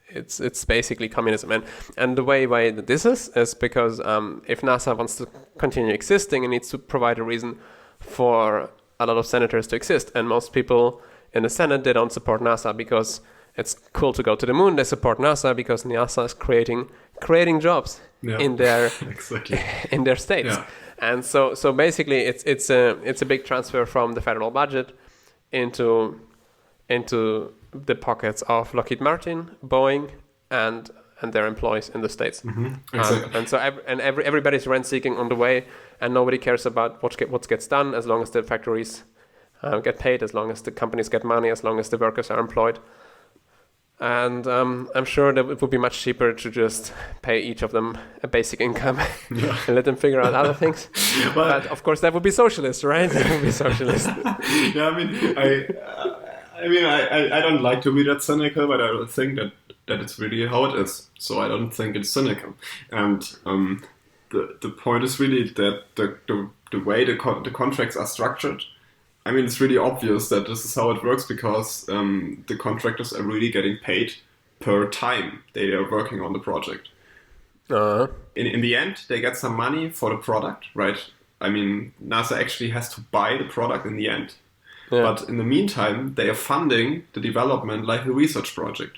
It's basically communism, and the way why this is because if NASA wants to continue existing, it needs to provide a reason for a lot of senators to exist, and most people in the Senate, they don't support NASA because it's cool to go to the moon. They support NASA because NASA is creating jobs in their in their states, and so basically it's a big transfer from the federal budget into the pockets of Lockheed Martin, Boeing, and their employees in the States. Exactly. And so everybody's rent seeking on the way, and nobody cares about what gets done as long as the factories get paid, as long as the companies get money, as long as the workers are employed. And I'm sure that it would be much cheaper to just pay each of them a basic income and let them figure out other things. But of course, that would be socialist, right? That would be socialist. Yeah, I mean, I don't like to be that cynical, but I think that it's really how it is. So I don't think it's cynical. And the point is really that the way the contracts are structured, I mean, it's really obvious that this is how it works because the contractors are really getting paid per time they are working on the project. In the end, they get some money for the product, right? I mean, NASA actually has to buy the product in the end. Yeah. But in the meantime, they are funding the development like a research project.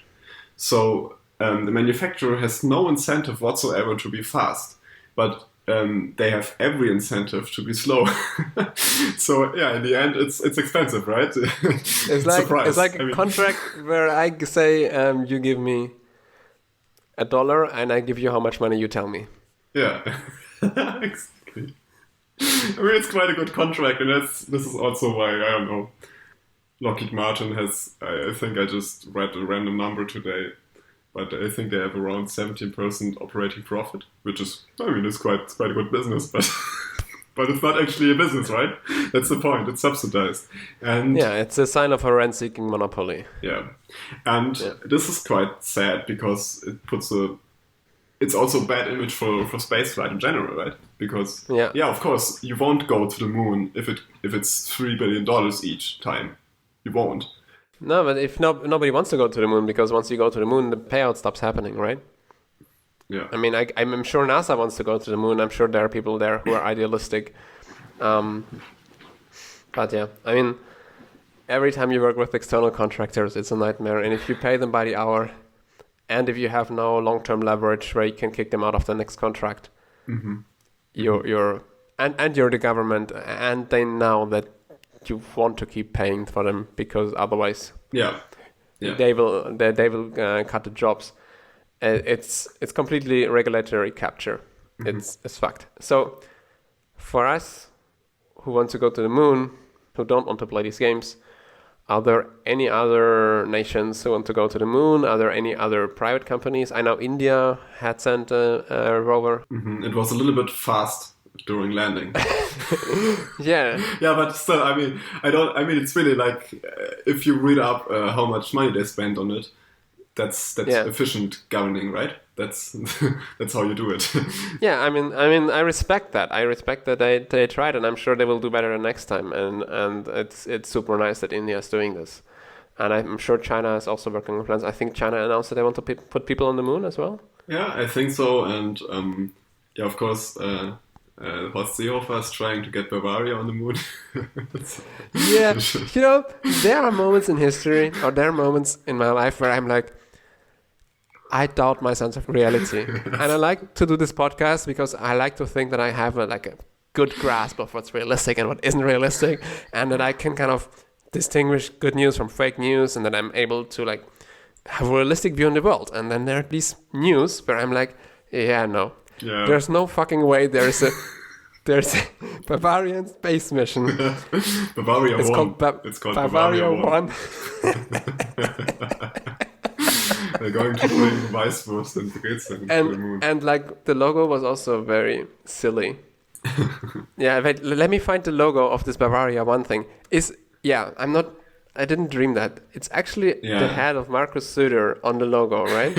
So the manufacturer has no incentive whatsoever to be fast, but they have every incentive to be slow. So yeah, in the end, it's expensive, right? It's like a contract where I say you give me $1 and I give you how much money you tell me. Yeah, exactly. I mean, it's quite a good contract, and this is also why, I don't know, Lockheed Martin has, I think I just read a random number today, but I think they have around 17% operating profit, which is, I mean, it's quite a good business, but but it's not actually a business, right? That's the point, it's subsidized. And yeah, it's a sign of a rent-seeking monopoly. Yeah, and this is quite sad because it puts it's also a bad image for spaceflight in general, right? Because of course you won't go to the moon if it's $3 billion each time. You won't. No, but if nobody wants to go to the moon, because once you go to the moon, the payout stops happening, right? Yeah. I mean, I'm sure NASA wants to go to the moon. I'm sure there are people there who are idealistic. But yeah, I mean, every time you work with external contractors, it's a nightmare. And if you pay them by the hour, and if you have no long-term leverage where you can kick them out of the next contract, you're the government, and they know that you want to keep paying for them because otherwise, they will cut the jobs. It's completely regulatory capture. It's fucked. So for us who want to go to the moon, who don't want to play these games, are there any other nations who want to go to the moon? Are there any other private companies? I know India had sent a rover. It was a little bit fast during landing. Yeah. Yeah, but still, I mean, it's really like if you read up how much money they spend on it, that's efficient governing, right? That's that's how you do it. Yeah, I mean, I respect that. I respect that they tried, and I'm sure they will do better next time. And it's super nice that India is doing this, and I'm sure China is also working on plans. I think China announced that they want to put people on the moon as well. Yeah, I think so, and yeah, of course. Horst Seehofer is trying to get Bavaria on the moon. Yeah, there are moments in history, or there are moments in my life where I'm like, I doubt my sense of reality. And I like to do this podcast because I like to think that I have a good grasp of what's realistic and what isn't realistic, and that I can kind of distinguish good news from fake news, and that I'm able to have a realistic view on the world. And then there are these news where I'm like, yeah, no. Yeah. There's no fucking way there's a Bavarian space mission. Bavaria 1. It's called Bavaria 1. They're going to bring Weißwurst and Brezeln to the moon. And the logo was also very silly. Yeah, wait, let me find the logo of this Bavaria 1 thing. I didn't dream that. It's actually the head of Markus Söder on the logo, right?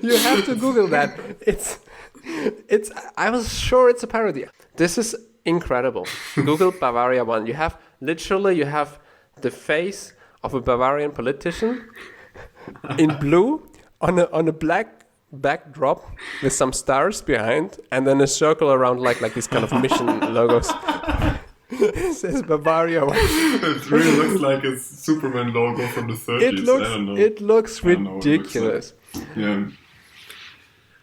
You have to Google that. I was sure it's a parody. This is incredible. Google Bavaria 1. You have the face of a Bavarian politician in blue on a black backdrop with some stars behind, and then a circle around like these kind of mission logos. It says Bavaria 1. It really looks like a Superman logo from the 30s. It looks ridiculous. Yeah.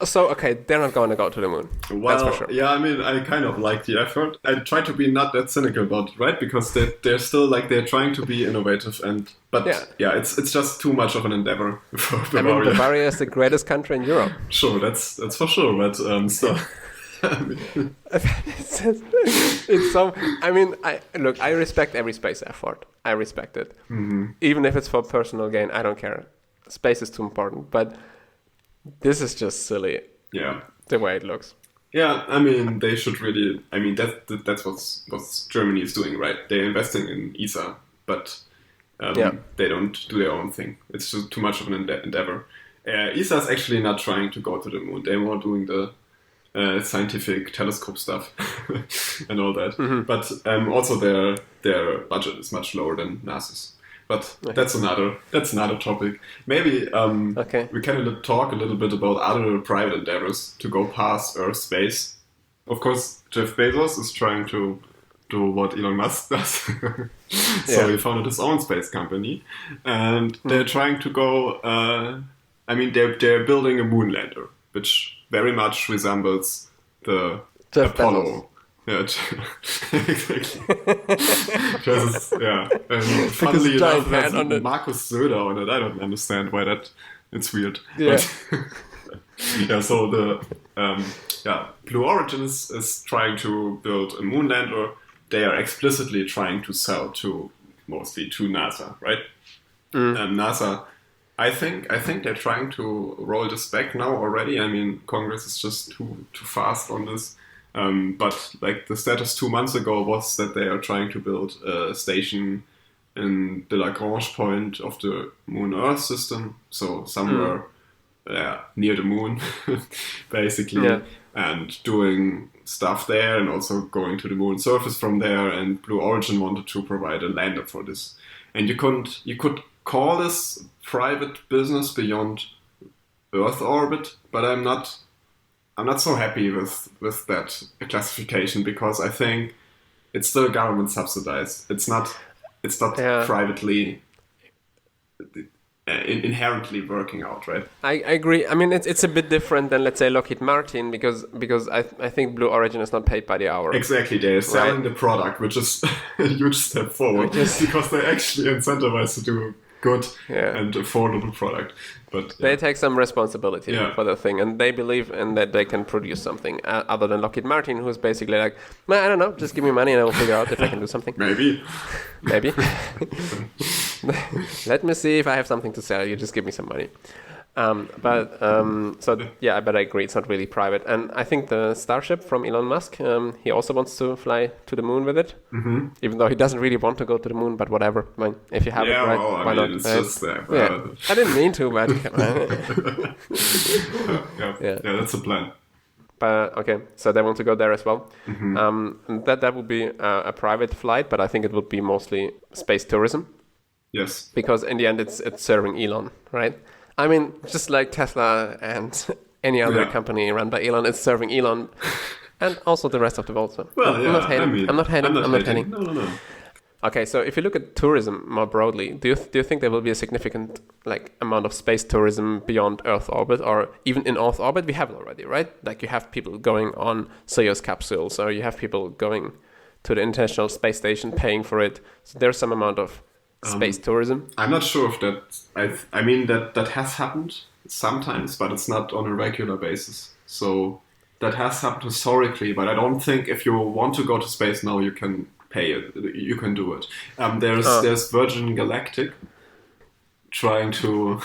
So, okay, they're not going to go to the moon. Well, that's for sure. Yeah, I mean, I kind of like the effort. I try to be not that cynical about it, right? Because they're still they're trying to be innovative, but it's just too much of an endeavor for Bavaria. I mean, Bavaria is the greatest country in Europe. Sure, that's for sure, but still. It's so. I mean, I respect every space effort. I respect it, even if it's for personal gain. I don't care. Space is too important, but this is just silly. Yeah, the way it looks. Yeah, I mean, they should really. I mean, that's what Germany is doing, right? They're investing in ESA, but they don't do their own thing. It's just too much of an endeavor. ESA is actually not trying to go to the moon. They're more doing the scientific telescope stuff and all that. But also their budget is much lower than NASA's. But that's another topic. Maybe we can talk a little bit about other private endeavors to go past Earth space. Of course, Jeff Bezos is trying to do what Elon Musk does. So he founded his own space company, and they're trying to go. They're building a moon lander, which very much resembles the Jeff Apollo. Bezos. Yeah, exactly. And funnily enough, has Markus Söder on it. I don't understand why it's weird. Yeah. But, so the Blue Origin is trying to build a moon lander. They are explicitly trying to sell mostly to NASA, right? NASA. I think they're trying to roll this back now already. I mean, Congress is just too fast on this. But the status 2 months ago was that they are trying to build a station in the Lagrange point of the Moon-Earth system, so somewhere near the moon, basically, and doing stuff there, and also going to the moon surface from there. And Blue Origin wanted to provide a lander for this, and you could call this private business beyond Earth orbit, but I'm not so happy with that classification, because I think it's still government subsidized. It's not privately inherently working out, right? I agree. I mean, it's a bit different than, let's say, Lockheed Martin, because I think Blue Origin is not paid by the hour. Exactly, they're selling the product, which is a huge step forward, because they're actually incentivized to do good Yeah. and affordable product. But They take some responsibility Yeah. for the thing, and they believe in that they can produce something other than Lockheed Martin, who's basically like, well, I don't know, just give me money and I will figure out if I can do something. maybe. Maybe. Let me see if I have something to sell. You just give me some money. But I agree, it's not really private. And I think the Starship from Elon Musk, he also wants to fly to the moon with it, even though he doesn't really want to go to the moon. But whatever, I mean, if you have it, right? Well, why not? it's right? just there. Yeah. I didn't mean to, but Yeah, that's the plan. But okay, so they want to go there as well. That would be a private flight, but I think it would be mostly space tourism. Yes. Because in the end, it's serving Elon, right? I mean, just like Tesla and any other company run by Elon, it's serving Elon, and also the rest of the world. So Well, I'm not hating. I'm not hating. No. Okay, so if you look at tourism more broadly, do you think there will be a significant amount of space tourism beyond Earth orbit, or even in Earth orbit? We have it already, right? Like you have people going on Soyuz capsules, or you have people going to the International Space Station, paying for it. So there's some amount of space tourism. I'm not sure if that. I mean that has happened sometimes, but it's not on a regular basis. So that has happened historically, but I don't think if you want to go to space now, you can pay it. You can do it. There's Virgin Galactic trying to.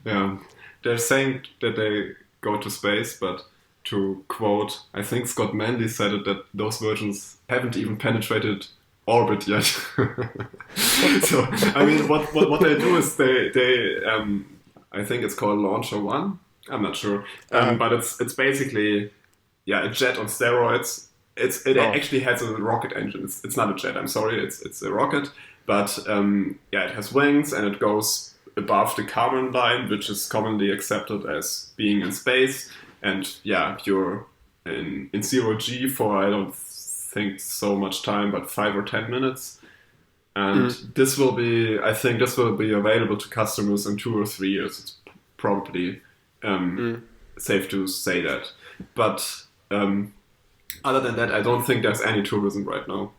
Yeah, they're saying that they go to space, but to quote, I think Scott Manley said it, that those Virgins haven't even penetrated orbit yet. So I mean, what they do is they I think it's called Launcher One. I'm not sure, but it's basically a jet on steroids. It actually has a rocket engine. It's not a jet. I'm sorry. It's a rocket, but it has wings and it goes above the Kármán line, which is commonly accepted as being in space. And you're in 0G for I don't think so much time, but 5 or 10 minutes. And this will be available to customers in 2 or 3 years. It's probably safe to say that. But other than that, I don't think there's any tourism right now.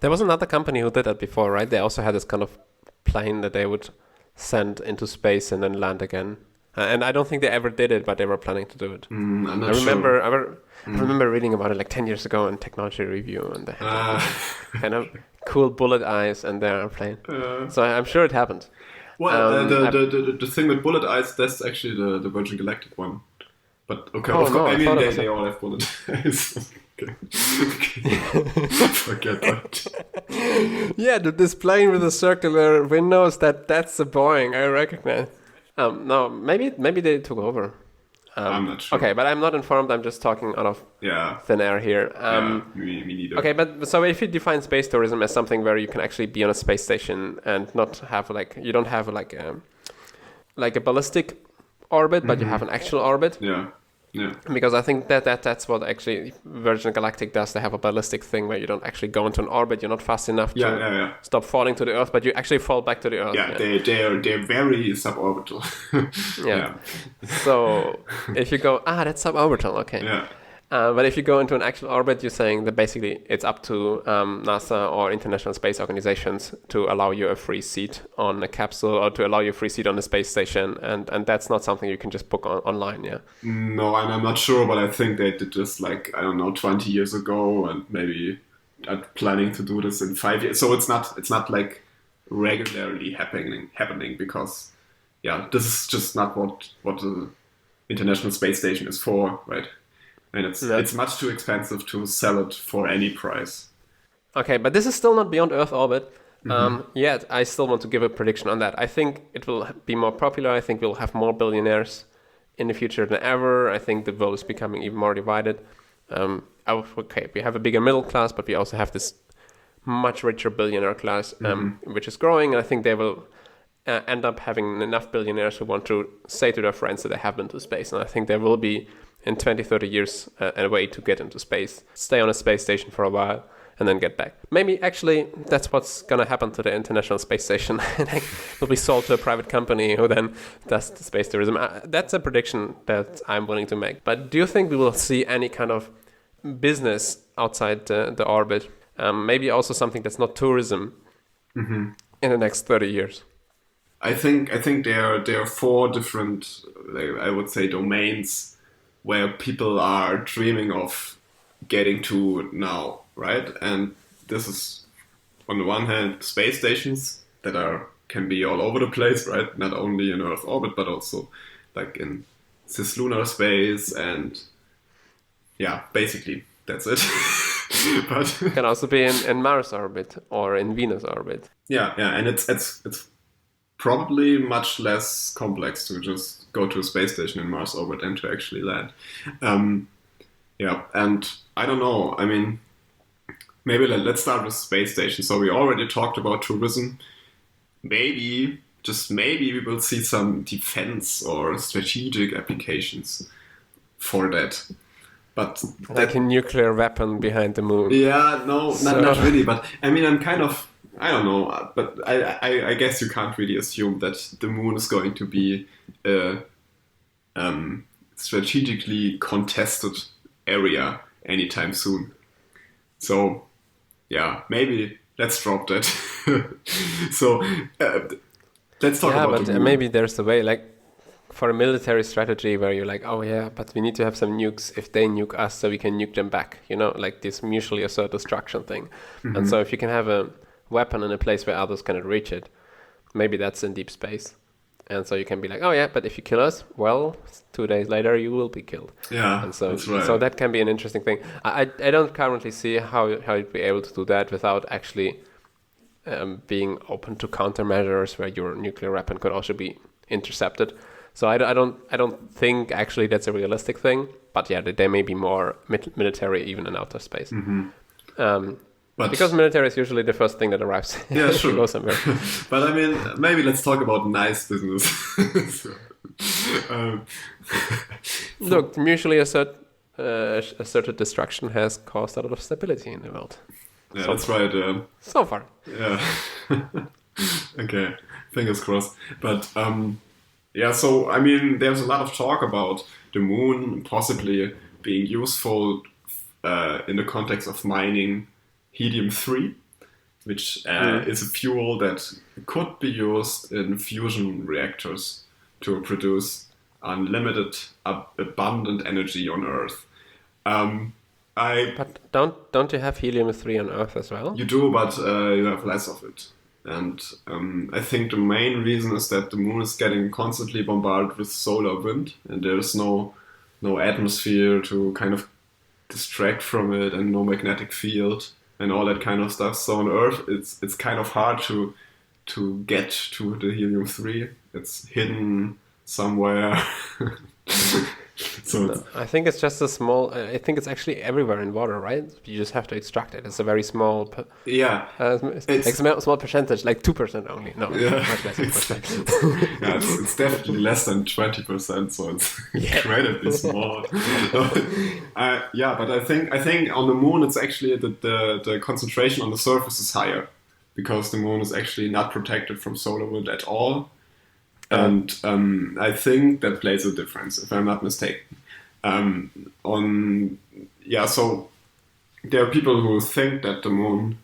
There was another company who did that before, right? They also had this kind of plane that they would send into space and then land again. And I don't think they ever did it, but they were planning to do it. I'm not sure. I remember reading about it like 10 years ago in Technology Review, and they had kind of cool bullet eyes and their airplane. So I'm sure it happened. Well, the thing with bullet eyes, that's actually the Virgin Galactic one. But okay, of course, I mean they all have bullet eyes. Okay. Forget that. Yeah, this plane with the circular windows, that's a Boeing, I recognize. No, maybe they took over. I'm not sure. Okay, but I'm not informed. I'm just talking out of thin air here. Me neither. Okay, but so if you define space tourism as something where you can actually be on a space station and not have you don't have a ballistic orbit, but you have an actual orbit. Yeah. Because I think that's what actually Virgin Galactic does. They have a ballistic thing where you don't actually go into an orbit. You're not fast enough to stop falling to the Earth, but you actually fall back to the Earth. Yeah. They're very suborbital. Yeah. So if you go, that's suborbital, okay. Yeah. But if you go into an actual orbit, you're saying that basically it's up to NASA or international space organizations to allow you a free seat on a capsule or to allow you a free seat on a space station. And that's not something you can just book online, yeah? No, and I'm not sure, but I think they did this 20 years ago and maybe are planning to do this in 5 years. So it's not like regularly happening because, this is just not what the International Space Station is for, right? And it's much too expensive to sell it for any price. Okay, but this is still not beyond Earth orbit. Yet I still want to give a prediction on that. I think it will be more popular. I think we'll have more billionaires in the future than ever. I think the world is becoming even more divided. We have a bigger middle class, but we also have this much richer billionaire class, which is growing. And I think they will end up having enough billionaires who want to say to their friends that they have been to space. And I think there will be, in 20, 30 years, a way to get into space, stay on a space station for a while, and then get back. Maybe actually that's what's going to happen to the International Space Station. It will be sold to a private company who then does the space tourism. That's a prediction that I'm willing to make. But do you think we will see any kind of business outside the orbit? Maybe also something that's not tourism. in the next 30 years? I think there are four different, I would say, domains where people are dreaming of getting to now, right? And this is, on the one hand, space stations that can be all over the place, right? Not only in Earth orbit, but also like in cislunar space, and yeah, basically that's it. But It can also be in Mars orbit or in Venus orbit. yeah, and it's probably much less complex to just go to a space station in Mars orbit than to actually land. Yeah, and I don't know. I mean, maybe let's start with space station. So we already talked about tourism. Maybe, just maybe, we will see some defense or strategic applications for that. But like a nuclear weapon behind the moon. Yeah, no, not really. But I mean, I'm kind of, I don't know. But I guess you can't really assume that the moon is going to be a strategically contested area anytime soon. So, yeah, maybe let's drop that. So, let's talk about the moon. Maybe there's a way, like, for a military strategy where you're like, oh yeah, but we need to have some nukes if they nuke us so we can nuke them back, you know, like this mutually assured destruction thing. Mm-hmm. And so if you can have a weapon in a place where others cannot reach it, maybe that's in deep space. And so you can be like, oh yeah, but if you kill us, well, 2 days later you will be killed. Yeah, and so, that's right. So that can be an interesting thing. I don't currently see how you'd be able to do that without actually being open to countermeasures where your nuclear weapon could also be intercepted. So I don't think actually that's a realistic thing. But yeah, there may be more military even in outer space. Mm-hmm. But because military is usually the first thing that arrives. Yeah, if sure. You go somewhere. But I mean, maybe let's talk about nice business. Look, mutually asserted destruction has caused a lot of stability in the world. Yeah, that's right. So far. Yeah. Okay, fingers crossed. But yeah, so I mean, there's a lot of talk about the moon possibly being useful in the context of mining helium-3, which is a fuel that could be used in fusion reactors to produce unlimited, abundant energy on Earth. But don't you have helium-3 on Earth as well? You do, but you have less of it. And I think the main reason is that the moon is getting constantly bombarded with solar wind, and there's no atmosphere to kind of distract from it, and no magnetic field and all that kind of stuff. So on Earth, it's kind of hard to get to the helium-3. It's hidden somewhere. So I think it's just a small. I think it's actually everywhere in water, right? You just have to extract it. It's a very small. It's like small percentage, like 2% only. No, much less. Yeah, it's definitely less than 20%, so it's incredibly small. Yeah, but I think on the moon it's actually the concentration on the surface is higher because the moon is actually not protected from solar wind at all. And I think that plays a difference, if I'm not mistaken. So there are people who think that the moon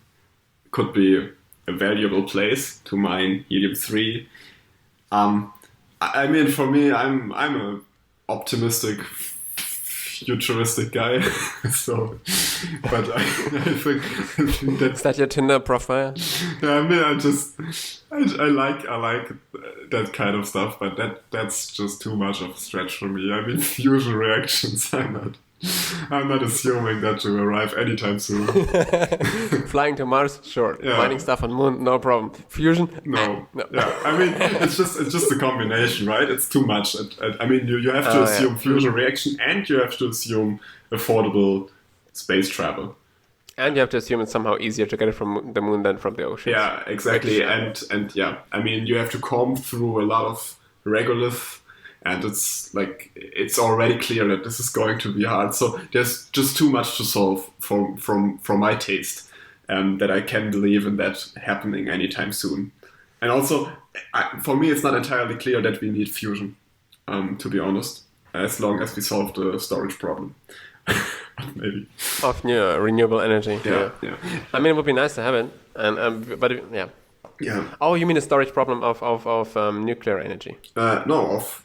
could be a valuable place to mine helium-3. I mean, for me, I'm a optimistic, futuristic guy. So, but I think that is that your Tinder profile? Yeah, I mean, I like that kind of stuff, but that's just too much of a stretch for me. I mean, fusion reactions. I'm not assuming that to arrive anytime soon. Flying to Mars, sure. Yeah. Mining stuff on Moon, no problem. Fusion, no. Yeah, I mean, it's just a combination, right? It's too much. I mean, you have to assume fusion reaction, and you have to assume affordable space travel. And you have to assume it's somehow easier to get it from the moon than from the ocean. Yeah, exactly. And yeah, I mean, you have to comb through a lot of regolith, and it's already clear that this is going to be hard. So there's just too much to solve from my taste, that I can believe in that happening anytime soon. And also, for me, it's not entirely clear that we need fusion, to be honest, as long as we solve the storage problem. Maybe of renewable energy. Yeah. I mean, it would be nice to have it, but Yeah. Oh, you mean the storage problem of nuclear energy? Of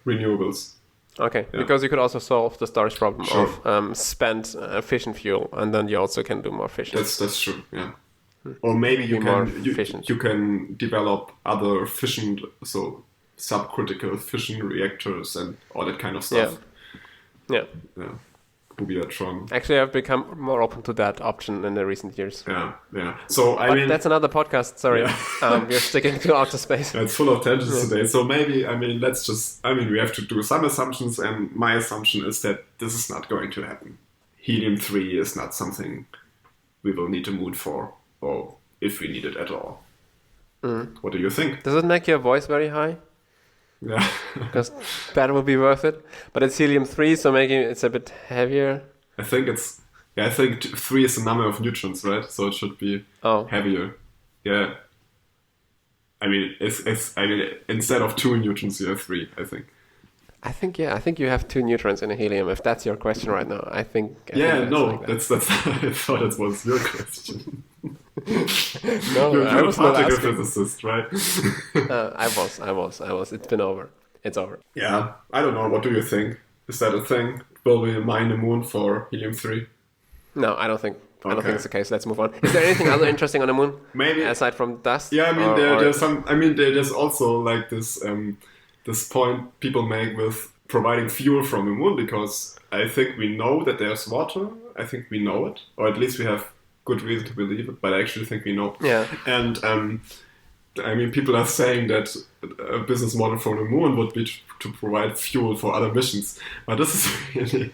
renewables. Okay, Yeah. because you could also solve the storage problem Sure. of spent fission fuel, and then you also can do more fission. That's true. Yeah. Or maybe Be more efficient. you can develop other fission, so subcritical fission reactors and all that kind of stuff. Yeah. Yeah. Bubiatron. Actually, I've become more open to that option in the recent years. Yeah. So I But mean, that's another podcast. Sorry, Yeah. we're sticking to outer space. it's full of tangents today. So maybe we have to do some assumptions, and my assumption is that this is not going to happen. Helium-3 is not something we will need a moon for, or if we need it at all. What do you think? Does it make your voice very high? Yeah. Because that would be worth it. But it's helium-3, so maybe it's a bit heavier. I think 3 is the number of neutrons, right? So it should be heavier. Yeah. I mean, instead of 2 neutrons, you have 3, I think. I think you have 2 neutrons in a helium, if that's your question right now. I think that's I thought that was your question. No, you're I a was not particle asking. physicist, right? I was. It's been over. It's over. Yeah, I don't know. What do you think? Is that a thing? Will we mine the moon for helium-3? No, I don't think it's the case. Let's move on. Is there anything other interesting on the moon? Maybe aside from dust. Yeah, I mean, there's some. I mean, there's also like this point people make with providing fuel from the moon, because I think we know that there's water. I think we know it, or at least we have good reason to believe it. But I actually think we know. Yeah. And I mean, people are saying that a business model for the moon would be to provide fuel for other missions. But this is really,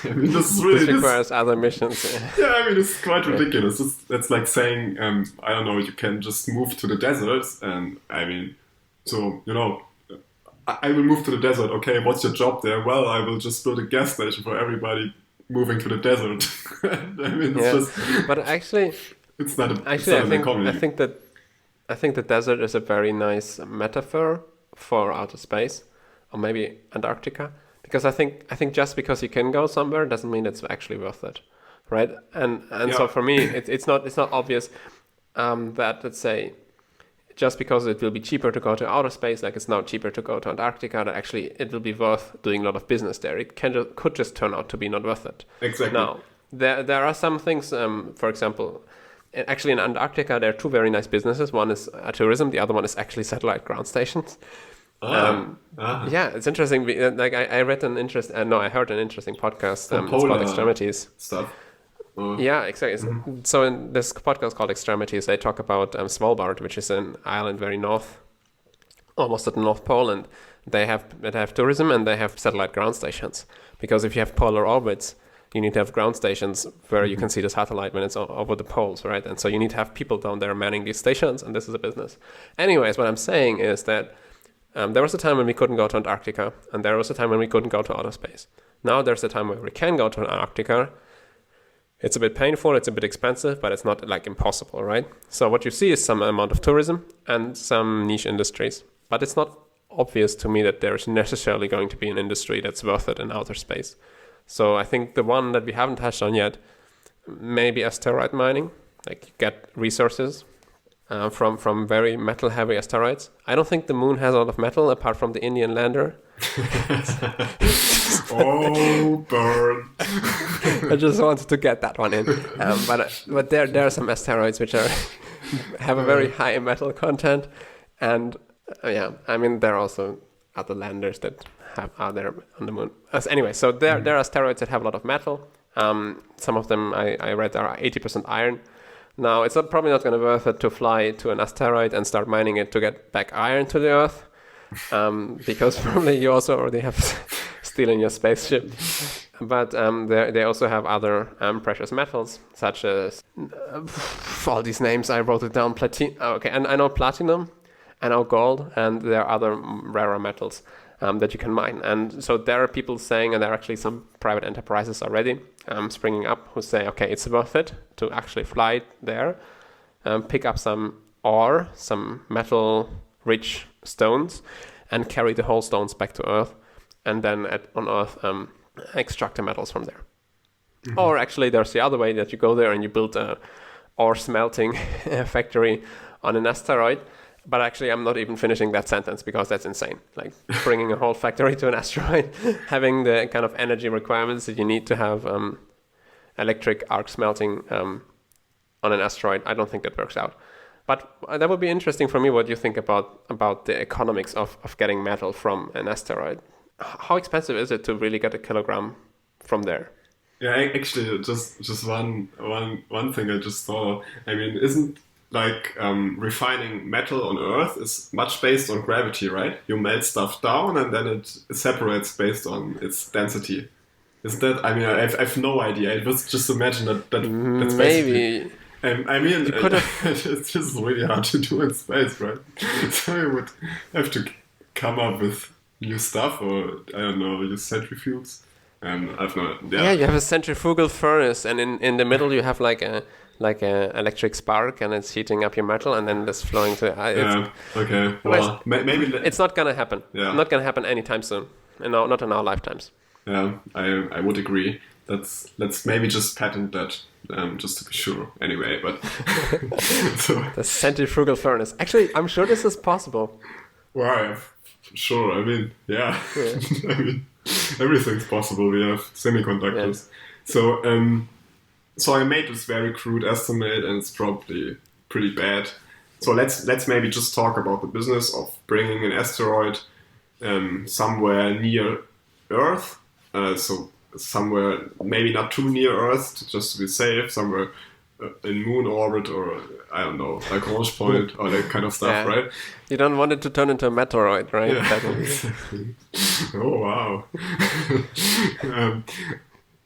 this requires other missions. Yeah, I mean, it's quite ridiculous. It's like saying, I don't know, you can just move to the deserts, and I mean, so, I will move to the desert. Okay, what's your job there? Well, I will just build a gas station for everybody moving to the desert. I mean, it's just... But actually... It's not a... I think the desert is a very nice metaphor for outer space, or maybe Antarctica, because I think just because you can go somewhere doesn't mean it's actually worth it, right? And so for me, it's not obvious that, let's say, just because it will be cheaper to go to outer space, like it's now cheaper to go to Antarctica, that actually it will be worth doing a lot of business there. It could just turn out to be not worth it. Exactly. Now, there are some things, for example, actually in Antarctica, there are 2 very nice businesses. One is tourism, the other one is actually satellite ground stations. Yeah, it's interesting. Like I heard an interesting podcast. It's called Extremities. Stuff. Yeah, exactly. Mm-hmm. So in this podcast called Extremities, they talk about Svalbard, which is an island very north, almost at the North Pole, and they have tourism and they have satellite ground stations. Because if you have polar orbits, you need to have ground stations where you can see the satellite when it's over the poles, right? And so you need to have people down there manning these stations, and this is a business. Anyways, what I'm saying is that there was a time when we couldn't go to Antarctica, and there was a time when we couldn't go to outer space. Now there's a time where we can go to Antarctica. It's a bit painful, it's a bit expensive, but it's not like impossible, right? So what you see is some amount of tourism and some niche industries. But it's not obvious to me that there's necessarily going to be an industry that's worth it in outer space. So I think the one that we haven't touched on yet, maybe asteroid mining, like you get resources from very metal-heavy asteroids. I don't think the moon has a lot of metal apart from the Indian lander. Oh, burn. I just wanted to get that one in. But there are some asteroids which have a very high metal content. And I mean, there are also other landers that are there on the moon. Anyway, so there are asteroids that have a lot of metal. Some of them I read are 80% iron. Now, it's probably not going to be worth it to fly to an asteroid and start mining it to get back iron to the Earth, because probably you also already have steel in your spaceship. But they also have other precious metals, such as all these names. I wrote it down. Okay, and I know platinum, I know gold, and there are other rarer metals that you can mine. And so there are people saying, and there are actually some private enterprises already springing up who say, okay, it's worth it to actually fly there, pick up some ore, some metal-rich stones, and carry the whole stones back to Earth, and then on Earth extract the metals from there. Mm-hmm. Or actually, there's the other way that you go there and you build a ore smelting factory on an asteroid. But actually, I'm not even finishing that sentence because that's insane. Like bringing a whole factory to an asteroid, having the kind of energy requirements that you need to have electric arc smelting on an asteroid. I don't think that works out. But that would be interesting for me. What you think about the economics of getting metal from an asteroid? How expensive is it to really get a kilogram from there? Yeah, actually, just one thing I just thought of. I mean, isn't like refining metal on Earth is much based on gravity, right? You melt stuff down and then it separates based on its density. Isn't that? I mean, I have no idea. I just imagine that's maybe. I mean, it's just really hard to do in space, right? So you would have to come up with new stuff, or I don't know, use centrifuges. I've no. Yeah, you have a centrifugal furnace, and in the middle you have like a electric spark, and it's heating up your metal, and then it's flowing to. Yeah. Okay. Well, maybe it's not gonna happen. Yeah. Not gonna happen anytime soon, and not in our lifetimes. Yeah, I would agree. Let's maybe just patent that, just to be sure. Anyway, but so, the centrifugal furnace. Actually, I'm sure this is possible. Well, sure. I mean, yeah. I mean, everything's possible. We have semiconductors. Yeah. So I made this very crude estimate, and it's probably pretty bad. So let's maybe just talk about the business of bringing an asteroid somewhere near Earth. So somewhere maybe not too near Earth, just to be safe. Somewhere in moon orbit, or I don't know, Lagrange point, or that kind of stuff, right? You don't want it to turn into a meteoroid, right? Yeah, exactly. Oh wow.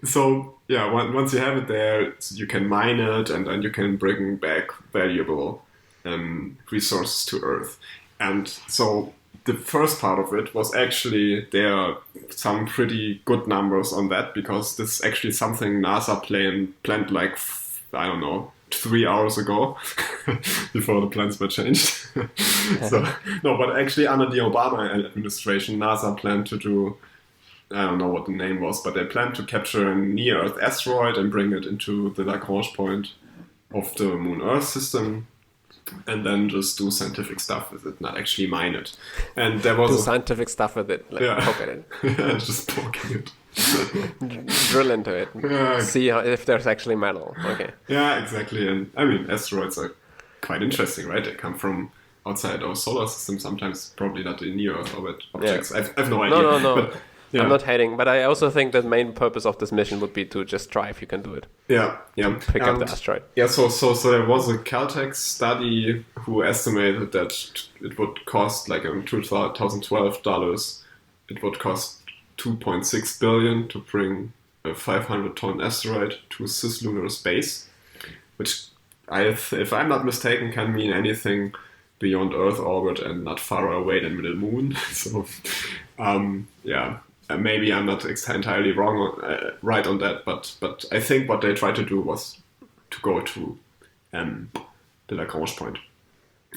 So yeah, once you have it there, you can mine it, and then you can bring back valuable resources to Earth. And so the first part of it was actually, there are some pretty good numbers on that, because this is actually something NASA planned like, I don't know, 3 hours ago, before the plans were changed. So no, but actually under the Obama administration, NASA planned to do, I don't know what the name was, but they planned to capture a near-Earth asteroid and bring it into the Lagrange point of the Moon-Earth system, and then just do scientific stuff with it, not actually mine it. And there was scientific stuff with it, like poke at it. Yeah, just poking it. Drill into it. Yeah. See if there's actually metal. Okay. Yeah, exactly. And I mean, asteroids are quite interesting, right? They come from outside our solar system, sometimes probably not in near-Earth orbit objects. Yeah. I have no idea. No. But, yeah. I'm not hating, but I also think the main purpose of this mission would be to just try if you can do it. Yeah. Pick up the asteroid. Yeah, so there was a Caltech study who estimated that it would cost, like in 2012 dollars, it would cost $2.6 billion to bring a 500-ton asteroid to cislunar space, which, if I'm not mistaken, can mean anything beyond Earth orbit and not far away than the moon. So, yeah. Maybe I'm not entirely wrong, right on that, but I think what they tried to do was to go to the Lagrange point,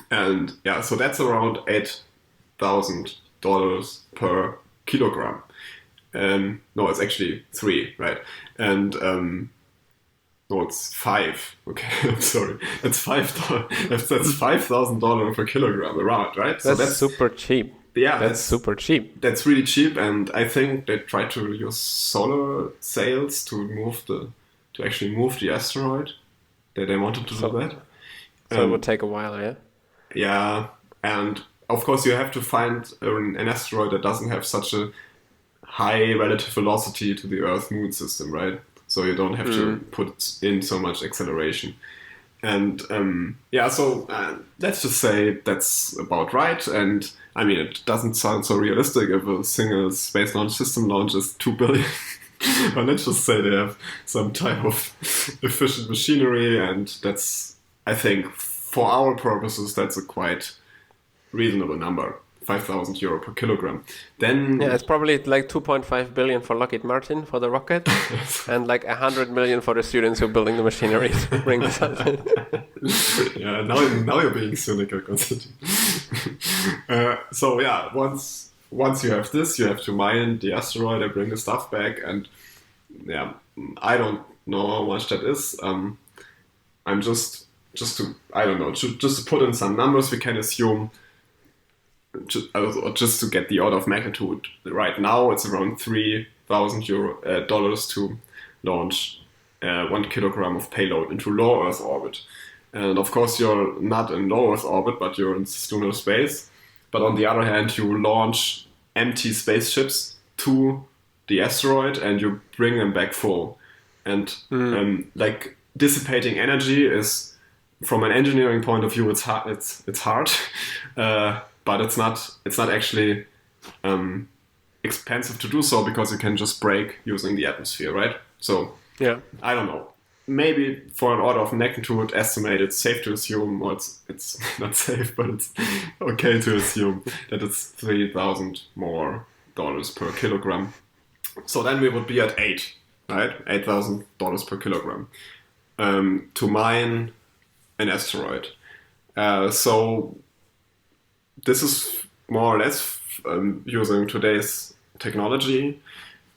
and yeah, so that's around $8,000 per kilogram. No, it's actually 3, right? And no, it's 5. Okay, I'm sorry, it's $5. That's $5,000 per kilogram around, right? So that's super cheap. Yeah, that's super cheap. That's really cheap, and I think they try to use solar sails to actually move the asteroid. They wanted to do that. So it would take a while, yeah? Yeah, and of course you have to find an asteroid that doesn't have such a high relative velocity to the Earth-Moon system, right? So you don't have to put in so much acceleration. And yeah, so let's just say that's about right. And I mean, it doesn't sound so realistic if a single space launch system launches 2 billion. But let's just say they have some type of efficient machinery, and that's, I think, for our purposes, that's a quite reasonable number. €5,000 per kilogram. Then it's probably like 2.5 billion for Lockheed Martin for the rocket, and like 100 million for the students who are building the machinery to bring this out. Yeah, now you're being cynical, Konstantin. So yeah, once you have this, you have to mine the asteroid and bring the stuff back, and yeah, I don't know how much that is. I'm just just to, I don't know, just to put in some numbers, we can assume, just to get the order of magnitude, right now it's around $3,000 to launch 1 kilogram of payload into low Earth orbit. And of course, you're not in low Earth orbit, but you're in lunar space. But on the other hand, you launch empty spaceships to the asteroid and you bring them back full. And like dissipating energy is, from an engineering point of view, it's hard. It's hard, but it's not actually expensive to do so, because you can just brake using the atmosphere, right? So Yeah. I don't know. Maybe for an order of magnitude estimate, it's safe to assume, or it's not safe, but it's okay to assume that it's $3,000 more per kilogram. So then we would be at right? $8,000 per kilogram to mine an asteroid. So this is more or less using today's technology.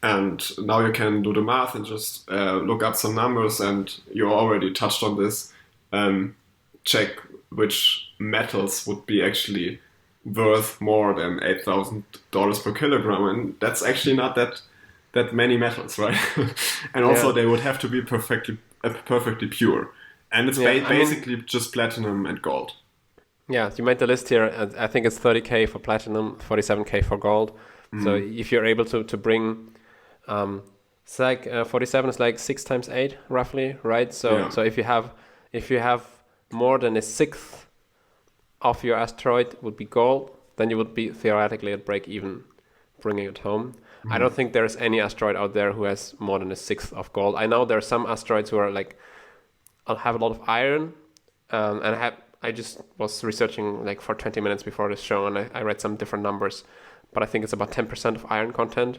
And now you can do the math and just look up some numbers, and you already touched on this. Check which metals would be actually worth more than $8,000 per kilogram, and that's actually not that many metals, right? And also they would have to be perfectly pure, and it's basically just platinum and gold. Yeah, you made the list here. I think it's 30K for platinum, 47K for gold. So if you're able to bring, it's like 47 is like 6 times 8 roughly, right? So if you have more than a sixth of your asteroid would be gold, then you would be theoretically at break even, bringing it home. I don't think there's any asteroid out there who has more than a sixth of gold. I know there are some asteroids who are like, I'll have a lot of iron, and I just was researching like for 20 minutes before this show, and I read some different numbers, but I think it's about 10% of iron content.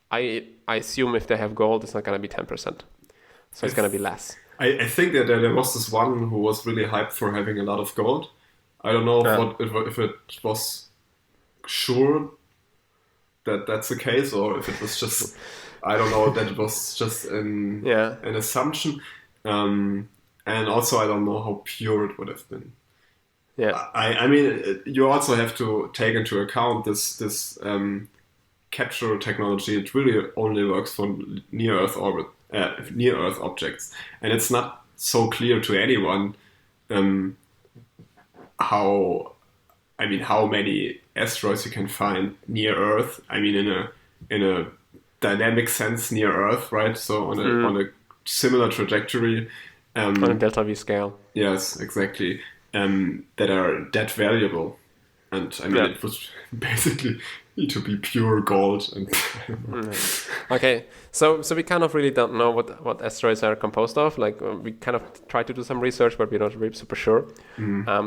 I assume if they have gold, it's not going to be 10%. So it's going to be less. I think that there was this one who was really hyped for having a lot of gold. I don't know if it was sure that that's the case, or if it was just, I don't know, that it was just an assumption. And also, I don't know how pure it would have been. Yeah. I mean, you also have to take into account this capture technology. It really only works for near Earth objects, and it's not so clear to anyone how many asteroids you can find near Earth. I mean, in a dynamic sense, near Earth, right? So on a similar trajectory. On a delta V scale. Yes, exactly. That are that valuable, and I mean it would basically need to be pure gold. And Okay, so we kind of really don't know what asteroids are composed of. Like we kind of try to do some research, but we're not really super sure.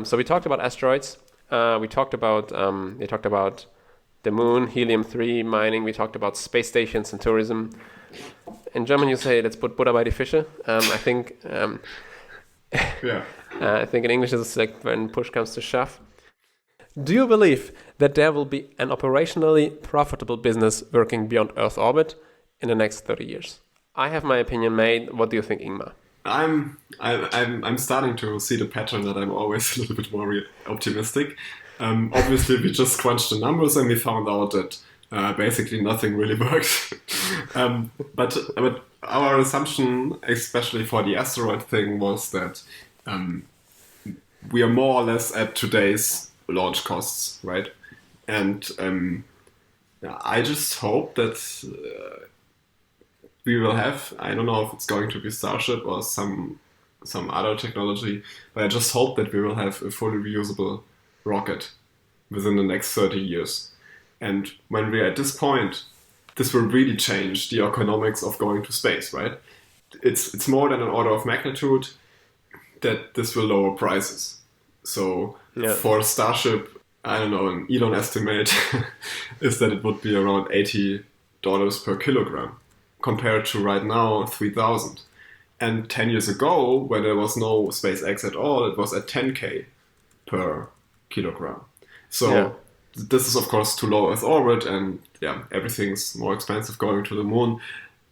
So we talked about asteroids. We talked about the moon, helium-3 mining. We talked about space stations and tourism. In German, you say let's put Butter bei die Fische. I think. I think in English it's like when push comes to shove. Do you believe that there will be an operationally profitable business working beyond Earth orbit in the next 30 years? I have my opinion made. What do you think, Ingmar? I'm starting to see the pattern that I'm always a little bit more optimistic. Obviously, we just crunched the numbers and we found out that basically nothing really works. But our assumption, especially for the asteroid thing, was that we are more or less at today's launch costs, right? And I just hope that we will have, I don't know if it's going to be Starship or some other technology, but I just hope that we will have a fully reusable rocket within the next 30 years. And when we're at this point, this will really change the economics of going to space, right? It's more than an order of magnitude that this will lower prices. So for Starship, I don't know, an Elon estimate is that it would be around $80 per kilogram, compared to right now 3,000. And 10 years ago, when there was no SpaceX at all, it was at 10K per kilogram. So this is of course too low Earth orbit, and everything's more expensive going to the moon.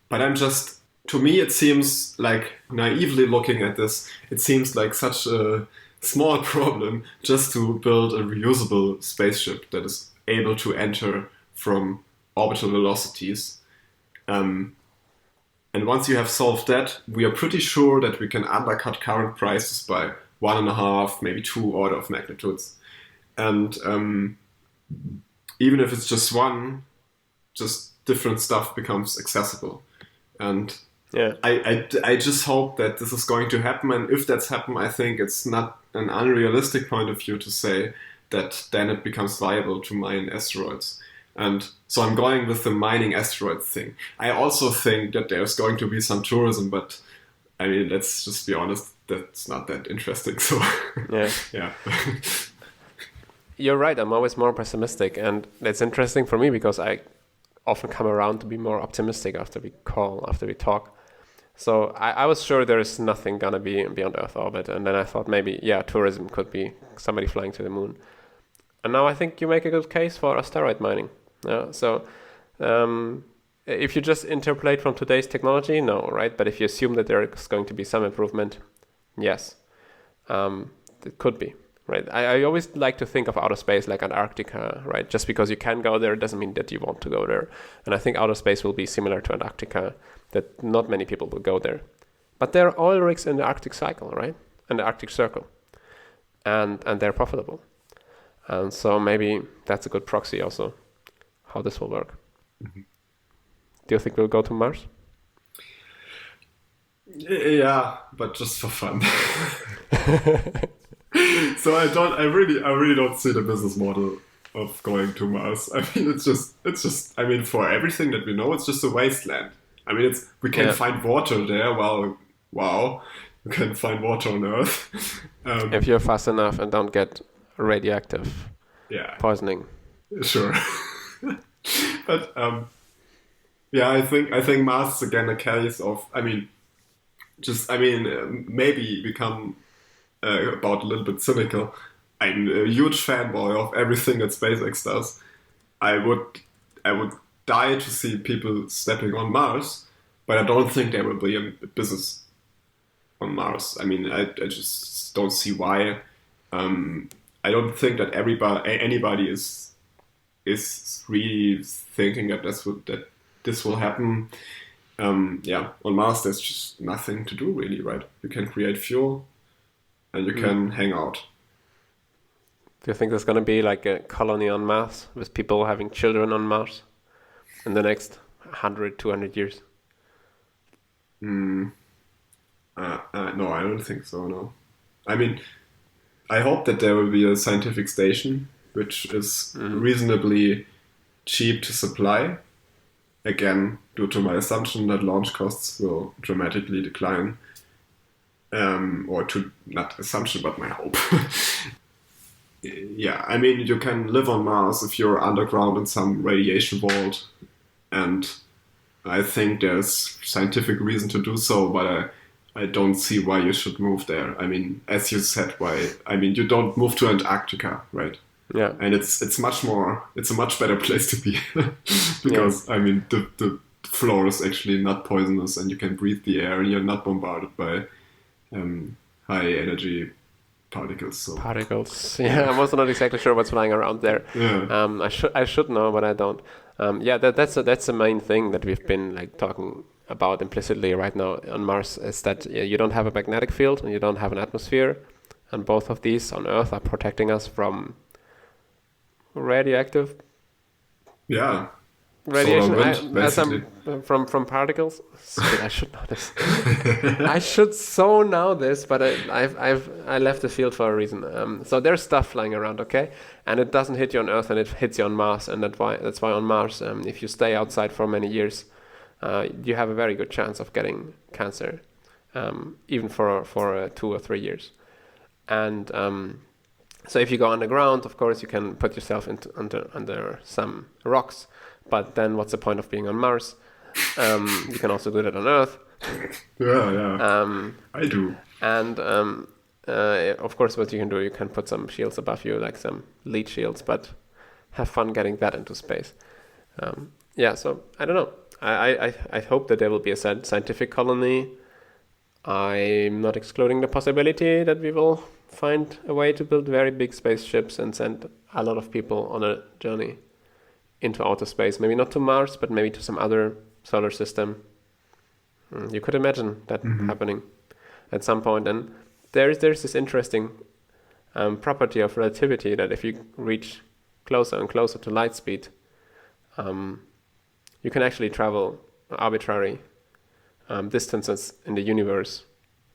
But I'm just to me, it seems like, naively looking at this, it seems like such a small problem just to build a reusable spaceship that is able to enter from orbital velocities. And once you have solved that, we are pretty sure that we can undercut current prices by 1.5, maybe 2 order of magnitudes. And even if it's just one, just different stuff becomes accessible. And Yeah. I just hope that this is going to happen. And if that's happened, I think it's not an unrealistic point of view to say that then it becomes viable to mine asteroids. And so I'm going with the mining asteroids thing. I also think that there's going to be some tourism, but I mean, let's just be honest, that's not that interesting. So Yeah. yeah. You're right. I'm always more pessimistic, and it's interesting for me because I often come around to be more optimistic after we talk. So I was sure there is nothing gonna be beyond Earth orbit, and then I thought maybe tourism could be somebody flying to the moon. And now I think you make a good case for asteroid mining. Yeah. So if you just interpolate from today's technology, no, right? But if you assume that there is going to be some improvement, yes, it could be. Right. I always like to think of outer space like Antarctica, right? Just because you can go there doesn't mean that you want to go there. And I think outer space will be similar to Antarctica, that not many people will go there. But there are oil rigs in the Arctic cycle, right? And the Arctic Circle. And they're profitable. And so maybe that's a good proxy also, how this will work. Mm-hmm. Do you think we'll go to Mars? Yeah, but just for fun. So I really don't see the business model of going to Mars. I mean, it's just. I mean, for everything that we know, it's just a wasteland. I mean, we can find water there. Well, wow, we can find water on Earth. If you're fast enough and don't get radioactive poisoning. Sure. But I think Mars is again a case of. Maybe become. About a little bit cynical. I'm a huge fanboy of everything that SpaceX does. I would die to see people stepping on Mars, but I don't think there will be a business on Mars. I mean, I just don't see why. I don't think that anybody is really thinking that this will happen. On Mars there's just nothing to do really, right? You can create fuel. And you can hang out. Do you think there's going to be like a colony on Mars with people having children on Mars in the next 100, 200 years? No, I don't think so, no. I mean, I hope that there will be a scientific station which is reasonably cheap to supply. Again, due to my assumption that launch costs will dramatically decline. Or to not assumption, but my hope. Yeah, I mean, you can live on Mars if you're underground in some radiation vault, and I think there's scientific reason to do so, but I don't see why you should move there. I mean, as you said, you don't move to Antarctica, right? Yeah. And it's a much better place to be because I mean the floor is actually not poisonous and you can breathe the air and you're not bombarded by high energy particles. So. Particles. Yeah, I'm also not exactly sure what's flying around there. Yeah. I should know, but I don't. That's the main thing that we've been like talking about implicitly right now on Mars is that you don't have a magnetic field and you don't have an atmosphere, and both of these on Earth are protecting us from radioactive. Yeah. Radiation from particles. I should know this. I should so know this, but I left the field for a reason. So there's stuff flying around, okay, and it doesn't hit you on Earth, and it hits you on Mars, and that's why on Mars, if you stay outside for many years, you have a very good chance of getting cancer, even for 2 or 3 years, and so if you go underground, of course, you can put yourself under some rocks. But then what's the point of being on Mars? You can also do that on Earth. Yeah. I do. And of course, what you can do, you can put some shields above you, like some lead shields, but have fun getting that into space. So I don't know. I hope that there will be a scientific colony. I'm not excluding the possibility that we will find a way to build very big spaceships and send a lot of people on a journey into outer space. Maybe not to Mars, but maybe to some other solar system. You could imagine that happening at some point. And there's this interesting property of relativity that if you reach closer and closer to light speed, you can actually travel arbitrary distances in the universe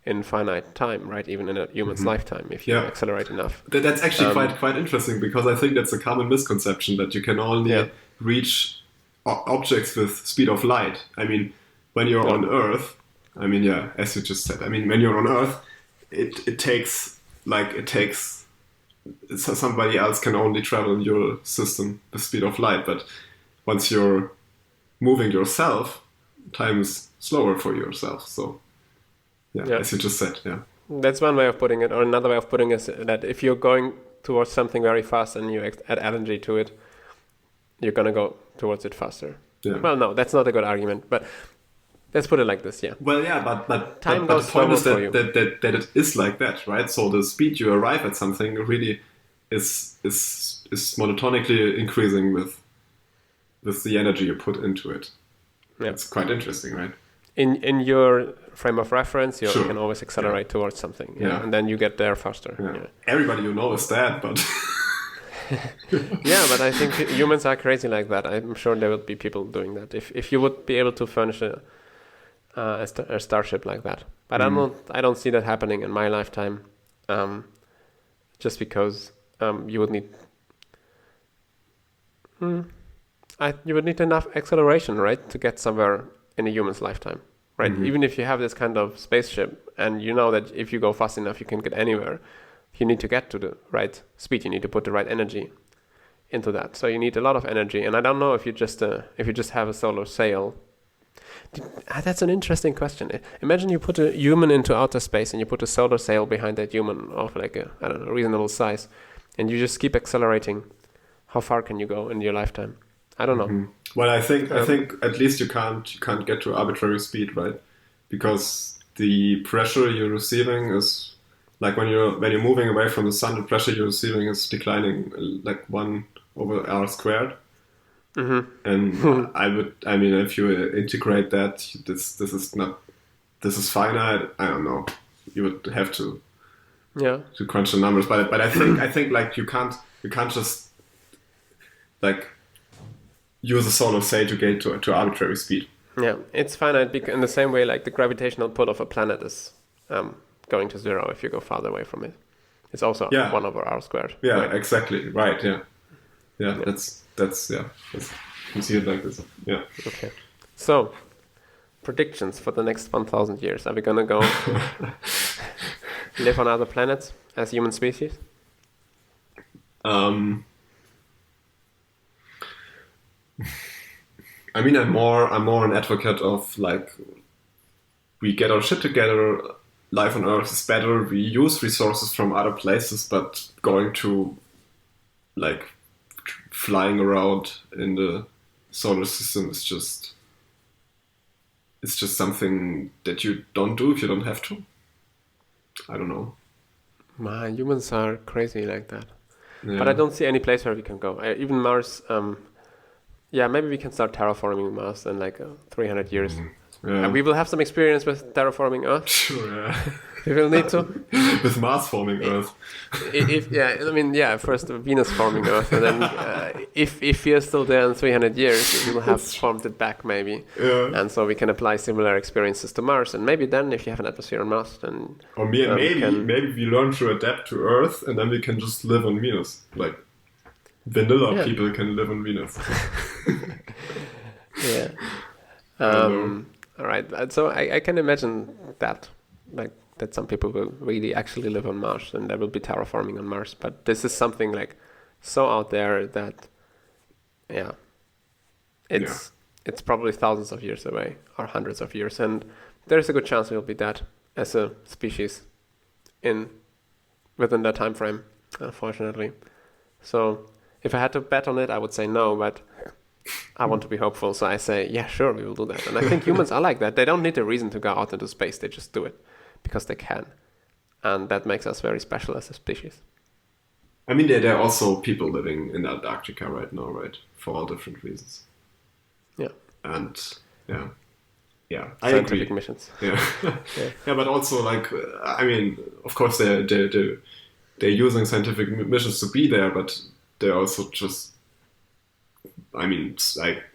in finite time, right? Even in a human's lifetime, if you accelerate enough. That's actually quite interesting, because I think that's a common misconception that you can only reach objects with speed of light. I mean, when you're on Earth, I mean, as you just said, I mean, when you're on Earth, it takes somebody else can only travel in your system the speed of light, but once you're moving yourself, time is slower for yourself. So as you just said, that's one way of putting it. Or another way of putting it is that if you're going towards something very fast and you add energy to it, you're gonna go towards it faster. Well, no, that's not a good argument, but let's put it like this. Well, but time goes slower for you. That it is like that, right? So the speed you arrive at something really is monotonically increasing with the energy you put into it. It's quite interesting, right? In your frame of reference, you can always accelerate towards something, and then you get there faster. Everybody is that, but but I think humans are crazy like that. I'm sure there will be people doing that. If you would be able to furnish a starship like that, but I don't see that happening in my lifetime, just because you would need you would need enough acceleration, right, to get somewhere in a human's lifetime, right? Even if you have this kind of spaceship and you know that if you go fast enough you can get anywhere, you need to get to the right speed. You need to put the right energy into that. So you need a lot of energy. And I don't know if you just have a solar sail. That's an interesting question. Imagine you put a human into outer space and you put a solar sail behind that human of like a reasonable size, and you just keep accelerating. How far can you go in your lifetime? I don't know. Well, I think at least you can't get to arbitrary speed, right? Because the pressure you're receiving is like when you're moving away from the sun, the pressure you're receiving is declining like 1/r². And I mean, if you integrate that, this is finite. I don't know. You would have to crunch the numbers, but I think like you can't just like use a solar sail to get to arbitrary speed. Yeah, it's finite in the same way like the gravitational pull of a planet is going to zero if you go farther away from it. It's also 1/r². Yeah, right? Exactly. Right. Yeah. That's you see it like this. Yeah. Okay. So, predictions for the next 1,000 years. Are we gonna go live on other planets as human species? I mean, I'm more an advocate of like we get our shit together. Life on Earth is better. We use resources from other places, but going to like flying around in the solar system is just something that you don't do if you don't have to. I don't know. Man, humans are crazy like that. Yeah. But I don't see any place where we can go. Even Mars. Maybe we can start terraforming Mars in like 300 years. And we will have some experience with terraforming Earth. Sure, yeah. We will need to. With Mars forming Earth. First Venus forming Earth, and then if we are still there in 300 years, we will have formed it back maybe. Yeah. And so we can apply similar experiences to Mars, and maybe then if you have an atmosphere on Mars, then... Or maybe we learn to adapt to Earth, and then we can just live on Venus. Like, vanilla people can live on Venus. Yeah. All right. So I can imagine that, like, that some people will really actually live on Mars and there will be terraforming on Mars. But this is something like so out there that, it's probably thousands of years away or hundreds of years, and there's a good chance we'll be dead as a species within that time frame, unfortunately. So if I had to bet on it, I would say no. But I want to be hopeful, so I say, yeah, sure, we will do that. And I think humans are like that. They don't need a reason to go out into space. They just do it because they can. And that makes us very special as a species. I mean, there are also people living in Antarctica right now, right? For all different reasons. Yeah. And yeah, I Scientific agree. missions. Yeah, Yeah. yeah, but also like, I mean, of course they're using scientific missions to be there, but they're also just. I mean,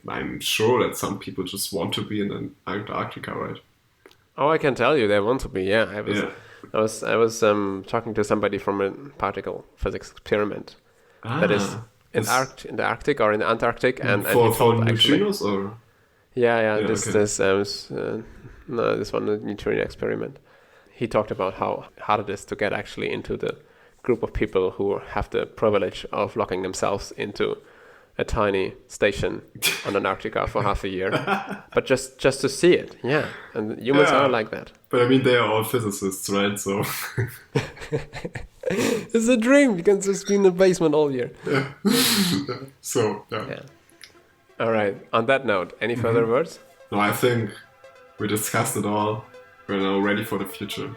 I'm sure that some people just want to be in Antarctica, right? Oh, I can tell you, they want to be. Yeah, Yeah. I was talking to somebody from a particle physics experiment that is in the Arctic or in the Antarctic, and he for told actually. neutrinos or Yeah. This okay. this one, the neutrino experiment. He talked about how hard it is to get actually into the group of people who have the privilege of locking themselves into a tiny station on Antarctica for half a year, but just to see it, yeah. And humans are like that. But I mean, they are all physicists, right? So it's a dream. You can just be in the basement all year. yeah. So yeah. All right. On that note, any further words? No, I think we discussed it all. We're now ready for the future.